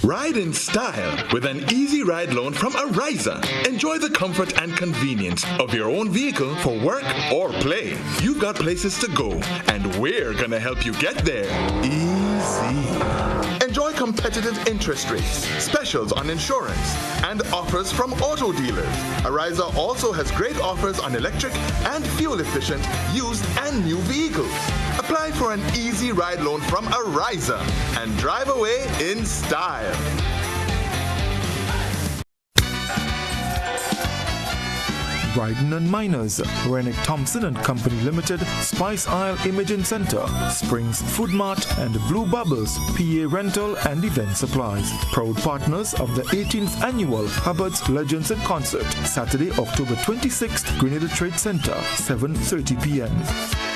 Ride in style with an easy ride loan from Ariza. Enjoy the comfort and convenience of your own vehicle for work or play. You've got places to go, and we're gonna help you get there easy. Enjoy competitive interest rates, specials on insurance, and offers from auto dealers. Ariza also has great offers on electric and fuel-efficient used and new vehicles. Apply for an easy ride loan from Ariza and drive away in style. Bryden and Miners, Rennick Thompson and Company Limited, Spice Isle Imaging Center, Springs Food Mart, and Blue Bubbles, PA Rental and Event Supplies. Proud partners of the 18th Annual Hubbard's Legends in Concert, Saturday, October 26th, Grenada Trade Center, 7:30 p.m.